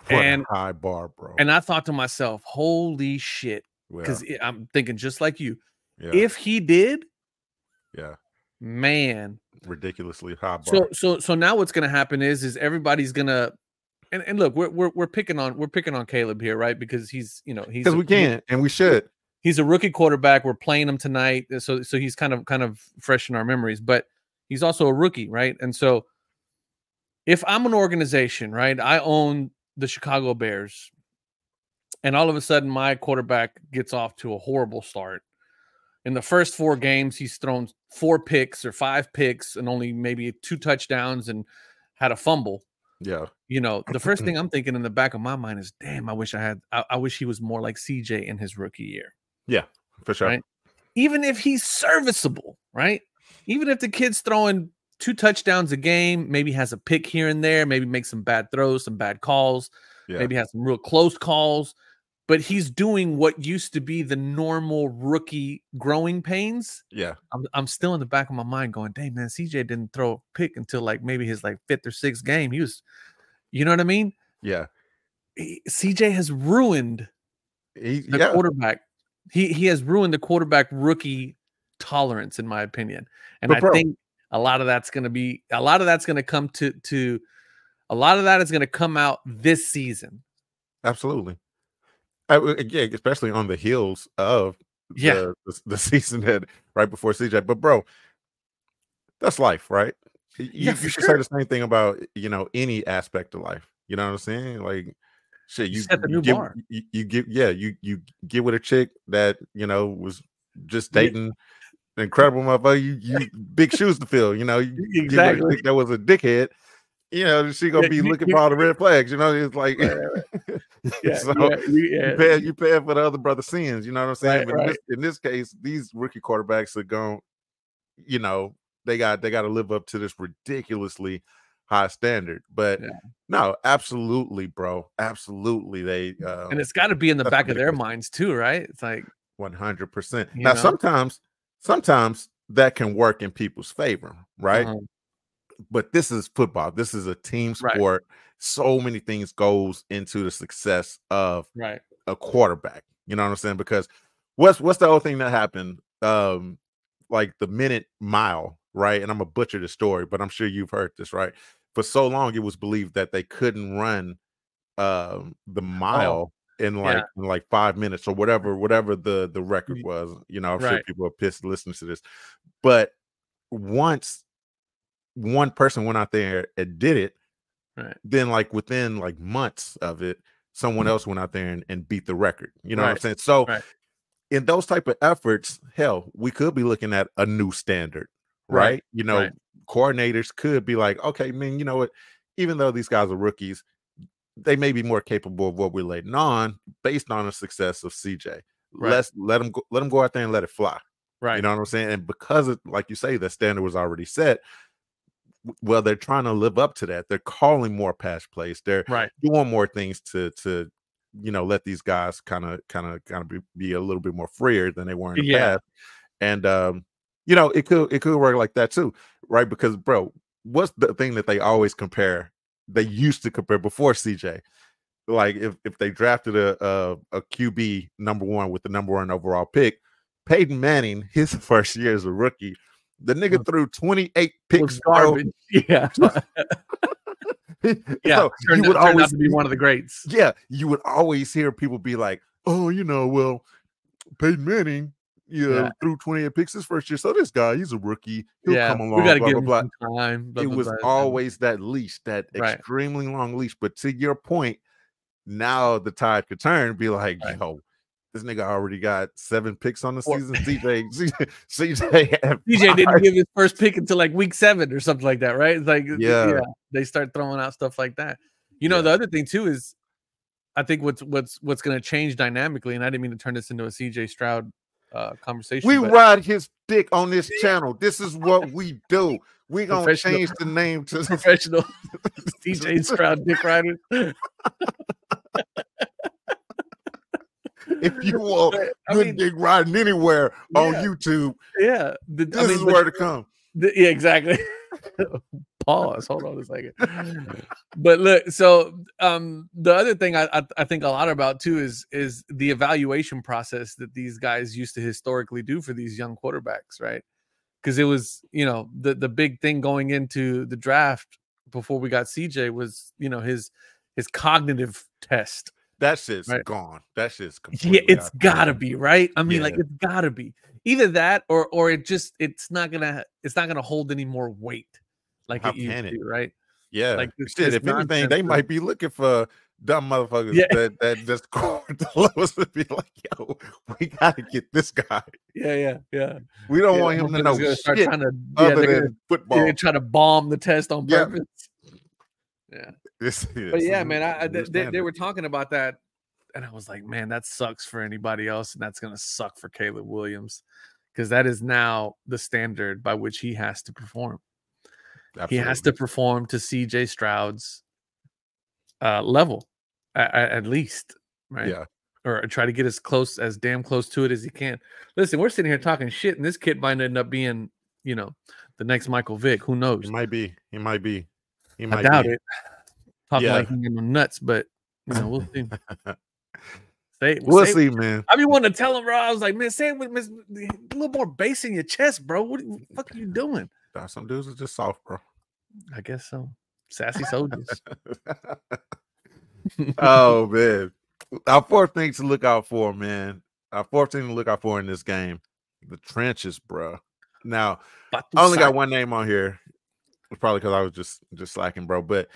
what a high bar, bro. And I thought to myself, holy shit, because I'm thinking just like you. If he did. Yeah, man, ridiculously high bar. So now what's going to happen is everybody's going to, and look, we're picking on Caleb here, right? Because he's because we can and we should. He's a rookie quarterback. We're playing him tonight, so he's kind of fresh in our memories. But he's also a rookie, right? And so if I'm an organization, right, I own the Chicago Bears, and all of a sudden my quarterback gets off to a horrible start. In the first 4 games, he's thrown 4 picks or 5 picks and only maybe 2 touchdowns and had a fumble. Yeah. The first thing I'm thinking in the back of my mind is, damn, I wish he was more like CJ in his rookie year. Yeah, for sure. Right? Even if he's serviceable, right? Even if the kid's throwing 2 touchdowns a game, maybe has a pick here and there, maybe makes some bad throws, some bad calls, maybe has some real close calls. But he's doing what used to be the normal rookie growing pains. Yeah. I'm still in the back of my mind going, dang, man, CJ didn't throw a pick until like maybe his like 5th or 6th game. He was, you know what I mean? Yeah. CJ has ruined the quarterback. He has ruined the quarterback rookie tolerance, in my opinion. And I think a lot of that's going to come to a lot of that is going to come out this season. Absolutely. Especially on the heels of the season that right before CJ. But bro, that's life, right? You should say the same thing about any aspect of life. You know what I'm saying? Like, shit, you set the new bar. You get with a chick that was just dating an incredible motherfucker. You big shoes to fill. You get with a chick that was a dickhead. She gonna be looking for all the red flags. It's like, you pay for the other brother's sins. You know what I'm saying? But in this case, these rookie quarterbacks are going. They got to live up to this ridiculously high standard. But no, absolutely, bro, absolutely. They and it's got to be in the back of their minds too, right? It's like 100%. Now, sometimes that can work in people's favor, right? Uh-huh. But this is football. This is a team Right. sport. So many things goes into the success of Right. a quarterback. You know what I'm saying? Because what's the whole thing that happened? Like the minute mile, right? And I'm gonna butcher the story, but I'm sure you've heard this, right? For so long, it was believed that they couldn't run the Oh, mile yeah. in like 5 minutes or whatever the record was. You know, I'm sure Right. people are pissed listening to this, but once one person went out there and did it, Right. then like within like months of it, someone else went out there and beat the record. You know what I'm Right. saying? So Right. in those type of efforts, hell, we could be looking at a new standard, Right. right? You know, Right. coordinators could be like, okay, man, you know what? Even though these guys are rookies, they may be more capable of what we're letting on based on the success of CJ. Right. Let's let them go out there and let it fly. You Right. know what I'm saying? And because of, like you say, the standard was already set, well, they're trying to live up to that. They're calling more pass plays. They're Right. doing more things to let these guys kind of be a little bit more freer than they were in the Yeah. past. And it could work like that too, right? Because bro, what's the thing that they always compare? They used to compare before CJ. Like if they drafted a QB number one with the number one overall pick, Peyton Manning, his first year as a rookie, the nigga threw 28 Was picks, bro. garbage. Yeah. Yeah. So you would turned out always to be one of the greats. yeah, you would always hear people be like, oh, well, Peyton Manning, Yeah. threw 28 picks his first year. So this guy, he's a rookie. He'll Yeah. come We got along, to blah, give blah, him blah. some time. Blah, It blah, was blah. always that leash, that Right. extremely long leash. But to your point, now the tide could turn and be like, Right. yo, this nigga already got 7 picks on the Or- season. CJ DJ didn't give his first pick until like week 7 or something like that, right? It's like, Yeah. they start throwing out stuff like that. Yeah. The other thing too is, I think what's going to change dynamically, and I didn't mean to turn this into a CJ Stroud conversation. We but ride his dick on this channel. This is what we do. We gonna change the name to professional CJ Stroud dick riders. If you want good dick riding anywhere on YouTube, yeah, this is where to come. Yeah, exactly. Pause. Hold on a second. But look, so the other thing I think a lot about too is the evaluation process that these guys used to historically do for these young quarterbacks, right? Because it was, the big thing going into the draft before we got CJ was, his cognitive test. That shit's right? gone. That shit's completely. Yeah, it's gotta be, right? I mean, Yeah. like, it's gotta be either that or it's not gonna hold any more weight like How it used can it? to, right? Yeah. Like Shit, if anything, they might be looking for dumb motherfuckers that just score the lowest to be like, yo, we gotta get this guy. Yeah. We don't want him to know shit other than football. They're trying to bomb the test on purpose. Yeah. But yeah, man, they were talking about that, and I was like, man, that sucks for anybody else, and that's gonna suck for Caleb Williams, because that is now the standard by which he has to perform. Absolutely. He has to perform to CJ Stroud's level, at least, right? Yeah. Or try to get as damn close to it as he can. Listen, we're sitting here talking shit, and this kid might end up being, the next Michael Vick. Who knows? He might be. I doubt it. Talking like he's nuts, but we'll see. We'll see, man. I be wanting to tell him, bro. I was like, man, say it with a little more bass in your chest, bro. What the fuck are you doing? Some dudes are just soft, bro. I guess so. Sassy soldiers. Oh man. Our fourth thing to look out for, man. Our fourth thing to look out for in this game, the trenches, bro. Now, I only got one name on here. It's probably because I was just slacking, bro. But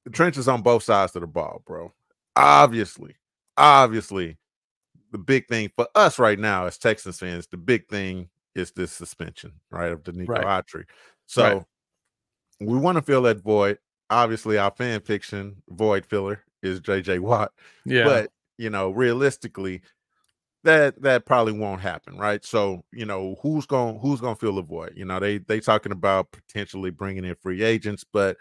the trenches on both sides of the ball, bro. Obviously, the big thing for us right now as Texans fans, the big thing is this suspension, right, of Danico Autry. So we want to fill that void. Obviously, our fan fiction void filler is JJ Watt. Yeah. But, realistically, that probably won't happen, right? So, who's going to fill the void? They talking about potentially bringing in free agents, but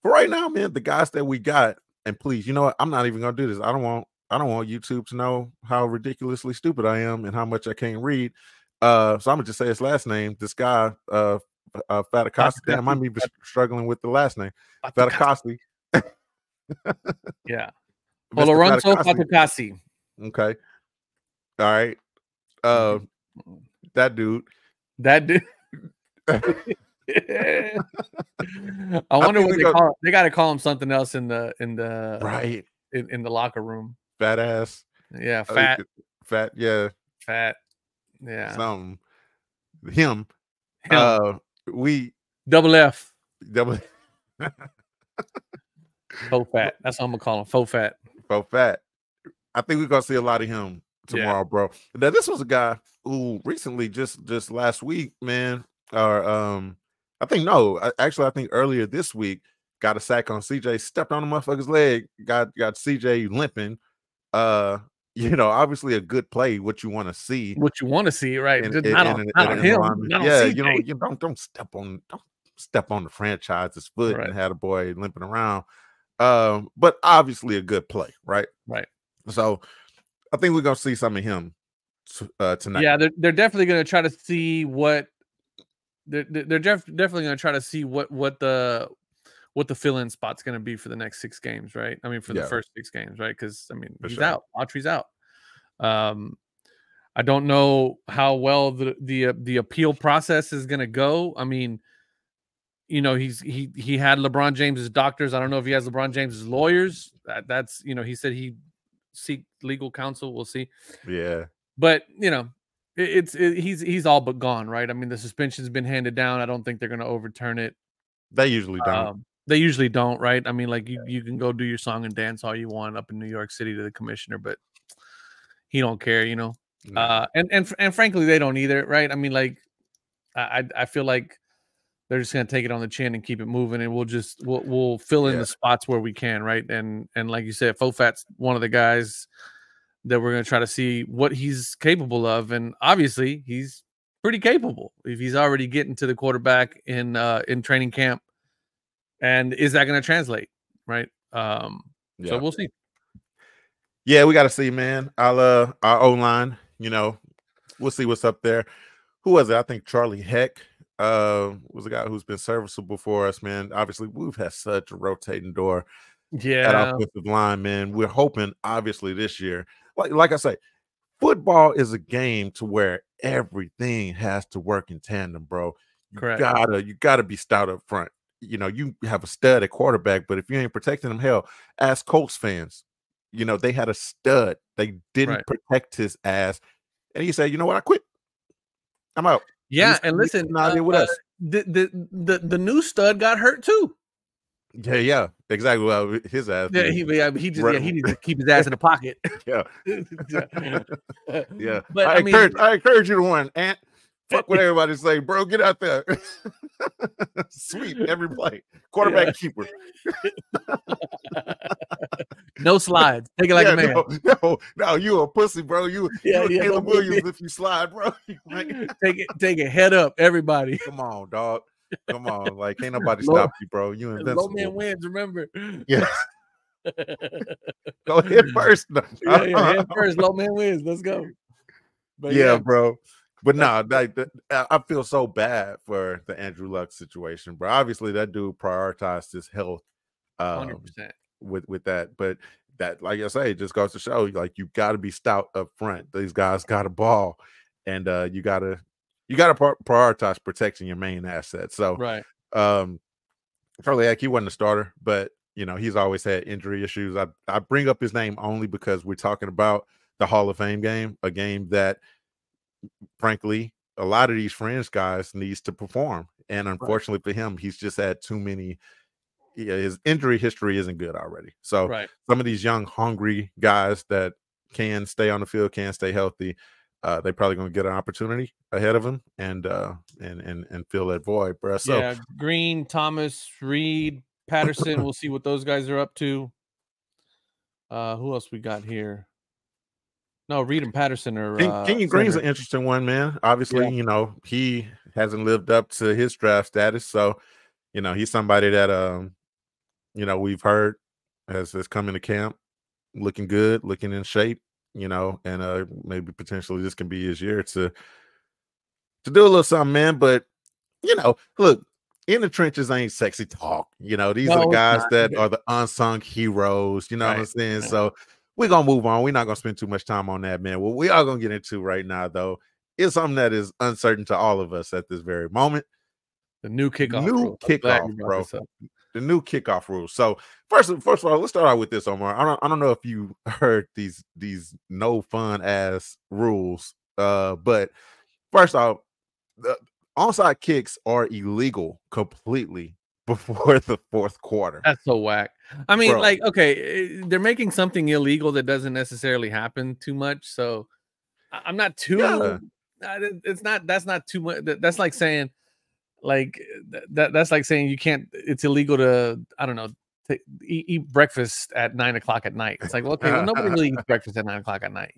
for right now, man, the guys that we got, and please, you know what? I'm not even going to do this. I don't want YouTube to know how ridiculously stupid I am and how much I can't read. So I'm gonna just say his last name. This guy, Fatakasi. Damn, I might be struggling with the last name. Fatakasi. Yeah. Mr. Lorenzo Fatakasi. Okay. All right. That dude. That dude. I wonder what they call it. They got to call him something else in the right in the locker room. Fat ass. Yeah, fat. Fat. Yeah. Fat. Yeah. Something. Him. We double F. Double. Faux fat. That's what I'm gonna call him. Faux fat. Faux fat. I think we're gonna see a lot of him tomorrow, bro. Now, this was a guy who recently, just last week, man, or I think earlier this week, got a sack on CJ, stepped on the motherfucker's leg, got CJ limping. Obviously a good play, what you want to see. What you want to see, right? Not on him. Yeah, you don't step on the franchise's foot and have the boy limping around. But obviously a good play, right? Right. So I think we're gonna see some of him tonight. Yeah, they're definitely gonna try to see what they're definitely gonna try to see what the fill-in spot's gonna be for the next 6 games, right? I mean, for the first 6 games, right? Because I mean, he's out. Autry's out. I don't know how well the appeal process is gonna go. I mean, he had LeBron James's doctors. I don't know if he has LeBron James's lawyers. That's he said he seek legal counsel. We'll see. Yeah, but he's all but gone, right? I mean, the suspension's been handed down. I don't think they're going to overturn it. They usually don't. They usually don't, right? I mean, like you can go do your song and dance all you want up in New York City to the commissioner, but he don't care, No. And frankly, they don't either, right? I mean, like I feel like they're just gonna take it on the chin and keep it moving, and we'll fill in the spots where we can, right? And like you said, Fofat's one of the guys that we're gonna try to see what he's capable of, and obviously he's pretty capable if he's already getting to the quarterback in training camp. And is that gonna translate, right? So we'll see. Yeah, we got to see, man. Our O-line, we'll see what's up there. Who was it? I think Charlie Heck was a guy who's been serviceable for us, man. Obviously, we've had such a rotating door at offensive line, man. We're hoping, obviously, this year, like I say, football is a game to where everything has to work in tandem, bro. You gotta be stout up front. You have a stud at quarterback, but if you ain't protecting him, hell, ask Colts fans. They had a stud. They didn't protect his ass, and he said, "You know what? I quit. I'm out." Yeah, and listen, with us. The new stud got hurt too. Yeah, exactly. Well, his ass. Yeah, he needs to keep his ass in the pocket. Yeah. But I encourage you to win, Ant. Fuck what everybody say, bro. Get out there. Sweep every play. Quarterback keeper. No slides. Take it like a man. No, you a pussy, bro. You Caleb Williams if you slide, bro. Take it head up, everybody. Come on, dog. Come on. Like, can't nobody stop you, bro. You invincible. Low man wins, remember. Yeah. Go head first. Head first. Low man wins. Let's go. But bro. But no, I feel so bad for the Andrew Luck situation, bro. Obviously, that dude prioritized his health 100%. With that. But that, like I say, it just goes to show, like, you got to be stout up front. These guys got a ball, and you got to prioritize protecting your main asset. So, Charlie Heck, he wasn't a starter, but he's always had injury issues. I bring up his name only because we're talking about the Hall of Fame game, a game that, frankly, a lot of these fringe guys needs to perform, and unfortunately for him, he's just had too many. His injury history isn't good already. So some of these young, hungry guys that can stay on the field, can stay healthy, they're probably going to get an opportunity ahead of them and fill that void, bro. So Green, Thomas, Reed, Patterson. We'll see what those guys are up to. Who else we got here? No, Reed and Patterson are. Kenyon Green's an interesting one, man. Obviously, he hasn't lived up to his draft status, so he's somebody that we've heard has come into camp looking good, looking in shape, and maybe potentially this can be his year to to do a little something, man. But look, in the trenches ain't sexy talk. These are the No, it's guys not. that are the unsung heroes. You know what I'm saying? Right. So we're gonna move on. We're not gonna spend too much time on that, man. What we are gonna get into right now, though, is something that is uncertain to all of us at this very moment. The new kickoff New rule. I'm glad kickoff, you brought bro. this up. The new kickoff rules. So first of all, let's start out with this, Omar. I don't know if you heard these no fun ass rules. But first off, the onside kicks are illegal completely before the fourth quarter. That's so whack. I mean, Bro. like, okay, they're making something illegal that doesn't necessarily happen too much. So I'm not too. It's not. That's not too much. That's like saying, like that's like saying you can't. It's illegal to, I don't know, to eat breakfast at 9 o'clock at night. It's like, well, okay, well, nobody really eats breakfast at 9 o'clock at night,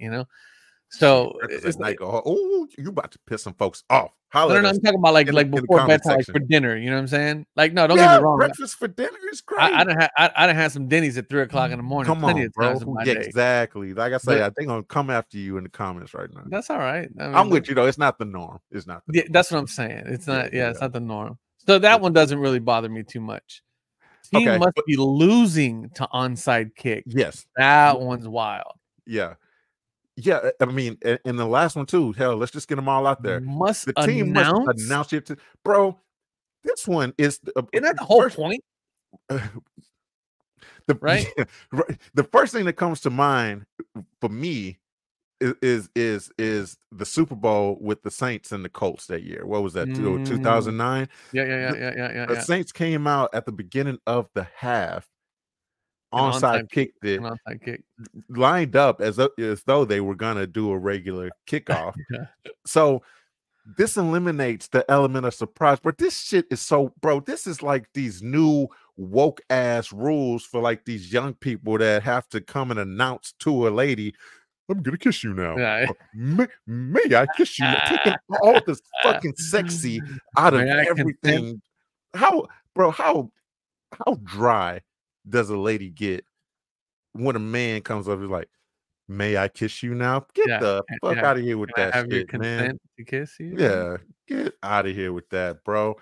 So it's like, oh, you about to piss some folks off. No, I'm talking about like before bedtime, like for dinner. You know what I'm saying? Like, no, don't get me wrong. Breakfast for dinner is great. I done had some Denny's at 3 o'clock in the morning. Come on, bro. Day. Exactly. Like I say, I think I'm gonna come after you in the comments right now. That's all right. I mean, I'm with you though. It's not the norm. It's not. Yeah, that's what I'm saying. It's not. Yeah, it's not the norm. So that one doesn't really bother me too much. Team must be losing to onside kick. Yes, that one's wild. Yeah. I mean, and the last one too. Hell, let's just get them all out there. The team must announce it, bro. This one is isn't that the whole point? Right. The first thing that comes to mind for me is the Super Bowl with the Saints and the Colts that year. What was that? 2009. Yeah. The Saints came out at the beginning of the half. Onside kicked it, lined up as though they were gonna do a regular kickoff. So this eliminates the element of surprise. But this shit is so, bro. This is like these new woke ass rules for like these young people that have to come and announce to a lady, "I'm gonna kiss you now." Yeah. May I kiss you? Taking all this fucking sexy out of everything. How dry does a lady get when a man comes up and like, "May I kiss you now?" Get the fuck out of here with that shit, your consent man. To kiss you? Yeah, get out of here with that, bro.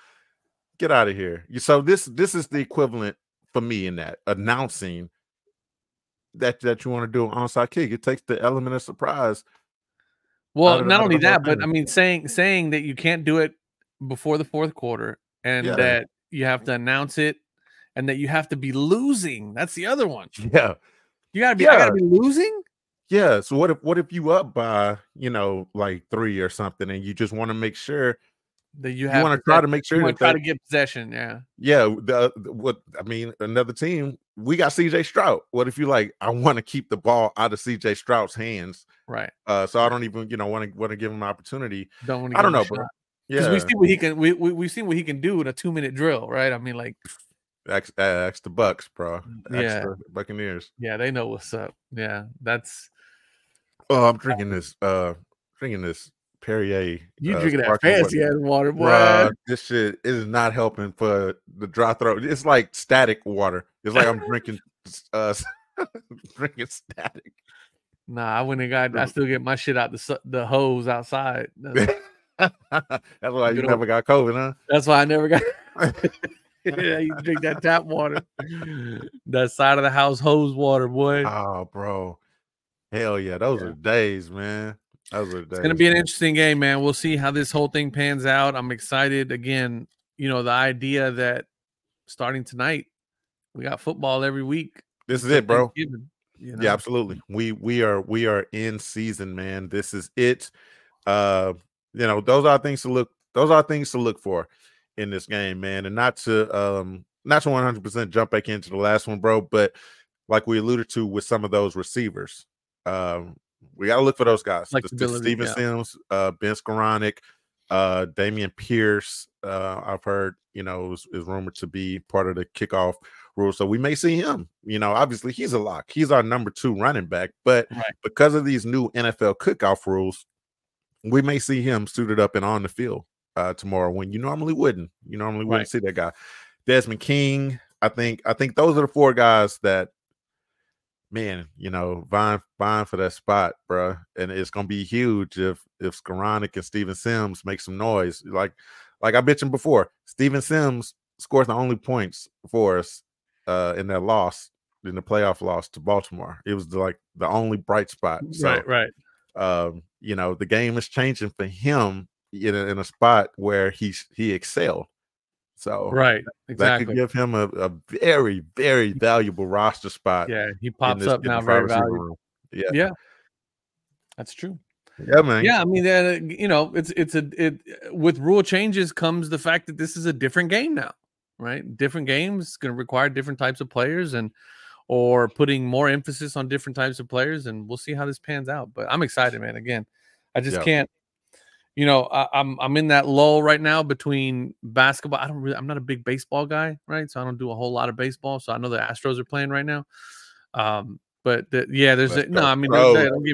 Get out of here. So this is the equivalent for me in that announcing that you want to do an onside kick. It takes the element of surprise. Well, not only that, but I mean, saying that you can't do it before the fourth quarter and that you have to announce it. And that you have to be losing. That's the other one. Yeah. You gotta be, I gotta be losing. Yeah. So what if you up by, like 3 or something, and you just want to make sure that you want to try to make sure try to get possession. Yeah. Yeah. Another team, we got CJ Stroud. What if you like, I want to keep the ball out of CJ Stroud's hands. Right. So I don't even, want to give him an opportunity. I don't know, bro. Because we see what he can we've seen what he can do in a 2-minute drill, right? I mean, like, Ask the Bucks, bro. Yeah, the Buccaneers. Yeah, they know what's up. Yeah, that's. Oh, I'm drinking this. Perrier. You drinking that fancy ass water, boy? Bruh, this shit is not helping for the dry throat. It's like static water. It's like I'm drinking drinking static. Nah, I went and got. I still get my shit out the hose outside. That's why you never got COVID, huh? That's why I never got. Yeah, you drink that tap water. That side of the house hose water, boy. Oh, bro. Hell yeah. Those are days, man. Those are days. It's going to be an interesting game, man. We'll see how this whole thing pans out. I'm excited. Again, the idea that starting tonight, we got football every week. This is it, bro. Yeah, absolutely. We are in season, man. This is it. Those are things to look for in this game, man, and not to 100% jump back into the last one, bro, but like we alluded to with some of those receivers, we got to look for those guys. Steven Sims, Ben Skoranek, Damian Pierce, I've heard, is rumored to be part of the kickoff rule, so we may see him. Obviously he's a lock. He's our number 2 running back, but because of these new NFL kickoff rules, we may see him suited up and on the field tomorrow when you normally wouldn't. You normally wouldn't see that guy. Desmond King. I think those are the 4 guys that man, vying for that spot, bro. And it's gonna be huge if Skoranek and Steven Sims make some noise. Like I mentioned before, Steven Sims scores the only points for us in that loss, in the playoff loss to Baltimore. It was the only bright spot. So Right. the game is changing for him in a spot where he excelled. So Right, that could exactly. give him a very, very valuable roster spot. Yeah, he in pops this up in the now wide very receiver valuable. room. Yeah. Yeah, that's true. Yeah, man. Yeah, I mean, it with rule changes comes the fact that this is a different game now, right? Different games going to require different types of players or putting more emphasis on different types of players, and we'll see how this pans out. But I'm excited, man. Again, I just can't. I'm in that lull right now between basketball. I'm not a big baseball guy, right? So I don't do a whole lot of baseball. So I know the Astros are playing right now. But don't get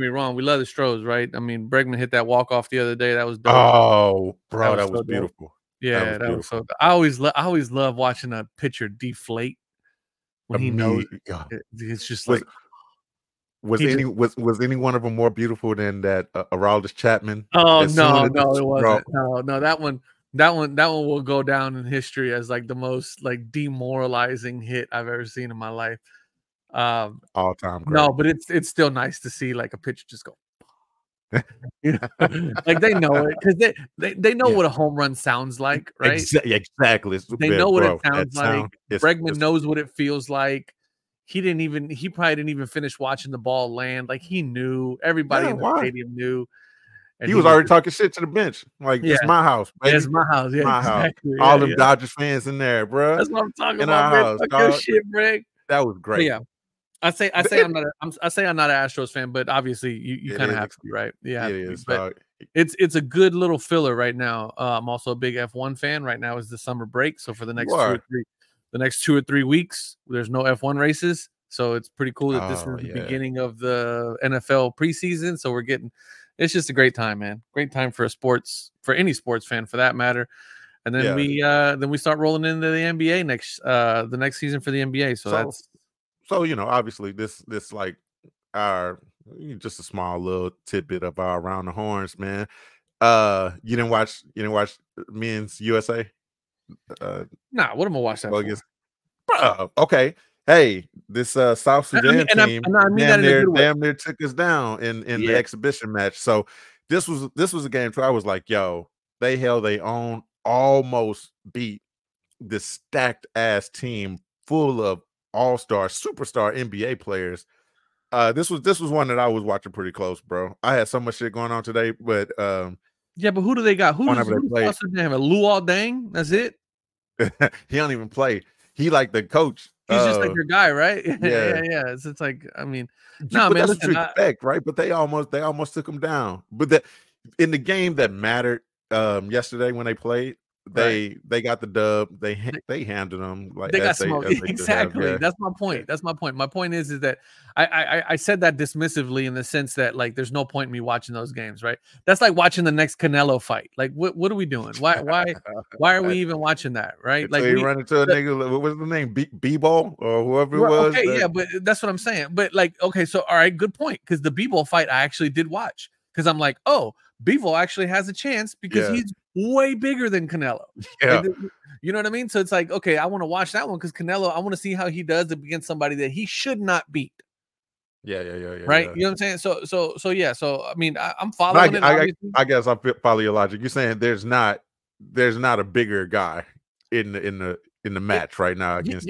me wrong. We love the Stros, right? I mean, Bregman hit that walk off the other day. That was dope. Oh, bro, that was so beautiful. Yeah, that was so. I always love watching a pitcher deflate when he knows it's just like. Was any one of them more beautiful than that Aroldis Chapman? Oh no, it wasn't. No, that one will go down in history as like the most like demoralizing hit I've ever seen in my life. All time great. No, but it's still nice to see like a pitcher just go. Like they know it because they know what a home run sounds like, right? Exactly. They know what it sounds like. Bregman knows what it feels like. He probably didn't even finish watching the ball land. Like he knew. Everybody in the stadium knew. And he was already talking shit to the bench. Like, it's my house, baby. It's my house. Yeah, exactly. All them Dodgers fans in there, bro. That's what I'm talking about, man. Fuck your shit, Greg. That was great. But yeah. I say I'm not an Astros fan, but obviously you kind of have to be, right? Yeah, but it's a good little filler right now. I'm also a big F1 fan. Right now is the summer break, so for the next 2 or 3 weeks, there's no F1 races. So it's pretty cool that this is the beginning of the NFL preseason. So it's just a great time, man. Great time for any sports fan for that matter. And then we start rolling into the NBA the next season for the NBA. So obviously this like our just a small little tidbit of our around the horns, man. You didn't watch Men's USA? Nah, what am I watch that for? Bro, okay. Hey, this South Sudan team damn near took us down in the exhibition match. So this was a game where I was like, yo, they held their own, almost beat this stacked ass team full of all-star, superstar NBA players. This was one that I was watching pretty close, bro. I had so much shit going on today, but yeah, but who do they got? Who does South Sudan have? Luol Deng? That's it? He don't even play. He like the coach. He's just like your guy, right? Yeah. It's like, I mean, no, man, that's what you expect, right? But they almost took him down. But in the game that mattered yesterday when they played, they got the dub. They handled them like they got smoked. Exactly. That's my point. That's my point. My point is that I said that dismissively in the sense that like there's no point in me watching those games, right? That's like watching the next Canelo fight. Like what are we doing? Why are we even watching that, right? Like we run into a nigga. What was the name? B-ball or whoever it was. Okay, yeah, but that's what I'm saying. But like, okay, so all right, good point. Because the B-ball fight I actually did watch because I'm like, oh, Bivol actually has a chance because he's way bigger than Canelo. Yeah. You know what I mean? So it's like, okay, I want to watch that one because Canelo, I want to see how he does against somebody that he should not beat. Yeah. Right? You know what I'm saying? So yeah. So I mean, I'm following it. I guess I follow your logic. You're saying there's not a bigger guy in the match right now against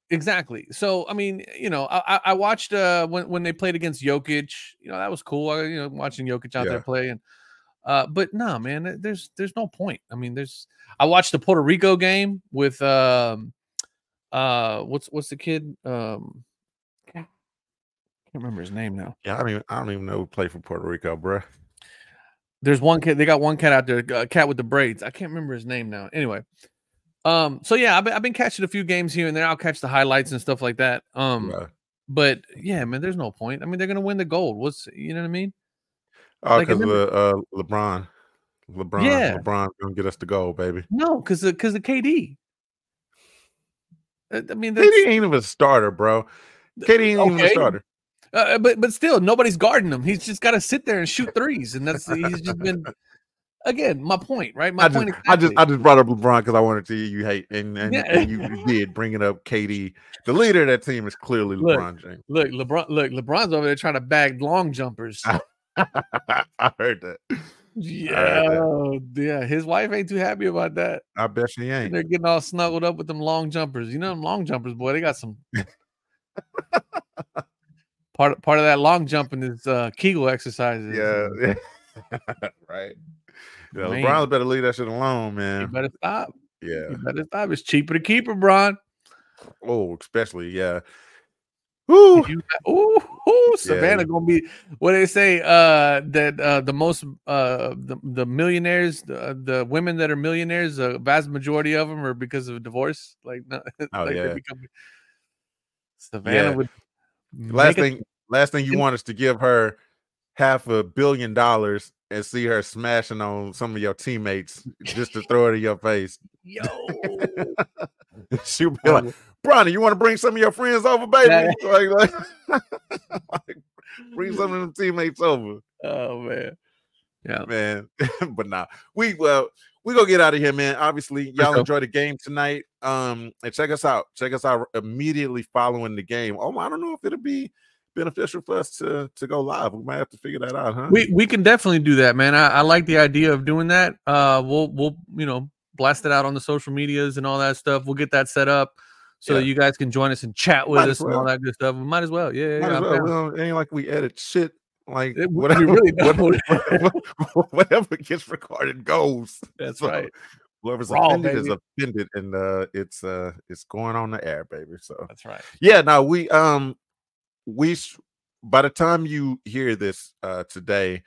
Exactly. So I mean, I watched when they played against Jokic. That was cool. Watching Jokic out there play, and but no, man, there's no point. I mean, I watched the Puerto Rico game with what's the kid? Can't remember his name now. Yeah, I don't even know who played for Puerto Rico, bro. There's one kid. They got one cat out there, a cat with the braids. I can't remember his name now. Anyway. So yeah, I've been catching a few games here and there. I'll catch the highlights and stuff like that. But yeah, man, there's no point. I mean, they're gonna win the gold. You know what I mean? Oh, because LeBron. LeBron's gonna get us the gold, baby. No, because the KD. I mean, KD ain't even a starter, bro. KD ain't even a starter. But still, nobody's guarding him. He's just got to sit there and shoot threes, and he's just been. Again, my point, right? My point exactly. I just brought up LeBron because I wanted to hear you hate, and you did bring it up. KD, the leader of that team, is clearly LeBron James. LeBron's over there trying to bag long jumpers. I heard that. Yeah. His wife ain't too happy about that. I bet she ain't. And they're getting all snuggled up with them long jumpers. You know them long jumpers, boy. They got some. Part of that long jumping is Kegel exercises. Yeah. Right. Yeah, LeBron better leave that shit alone, man. You better stop. Yeah. You better stop. It's cheaper to keep her, Bron. Oh, especially, yeah. Woo. Savannah gonna be what they say. That the most the millionaires, the women that are millionaires, the vast majority of them are because of divorce. Like, no, Savannah would. Last thing you want is to give her $500 million and see her smashing on some of your teammates just to throw it in your face. Yo, she'll be like, Bronny, you want to bring some of your friends over, baby? Like, bring some of them teammates over. Oh man, yeah, man. But nah, we gonna get out of here, man. Obviously, y'all enjoy the game tonight. And check us out. Check us out immediately following the game. Oh, I don't know if it'll be beneficial for us to go live. We might have to figure that out, huh? We can definitely do that, man. I like the idea of doing that. We'll blast it out on the social medias and all that stuff. We'll get that set up so that you guys can join us and chat with us and all that good stuff. We might as well. Yeah. It ain't like we edit shit. Like whatever, we really don't. Whatever gets recorded goes. That's right. Whoever's offended is offended, and it's going on the air, baby. So that's right. Yeah. Now we by the time you hear this today,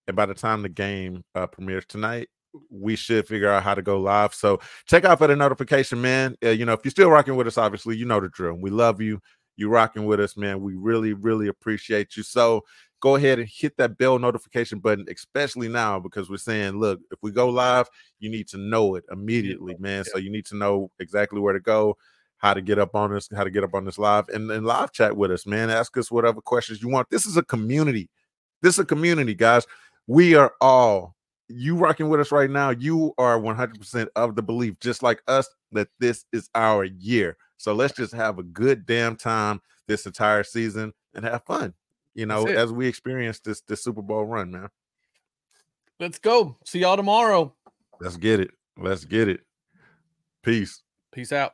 and by the time the game premieres tonight, we should figure out how to go live. So check out for the notification, man. If you're still rocking with us, obviously, you know the drill. We love you. You rocking with us, man. We really, really appreciate you. So go ahead and hit that bell notification button, especially now, because we're saying, look, if we go live, you need to know it immediately, man. So you need to know exactly where to go, how to get up on this live, and live chat with us, man. Ask us whatever questions you want. This is a community. Guys. We are all, you rocking with us right now, you are 100% of the belief, just like us, that this is our year. So let's just have a good damn time this entire season and have fun, as we experience this Super Bowl run, man. Let's go. See y'all tomorrow. Let's get it. Peace out.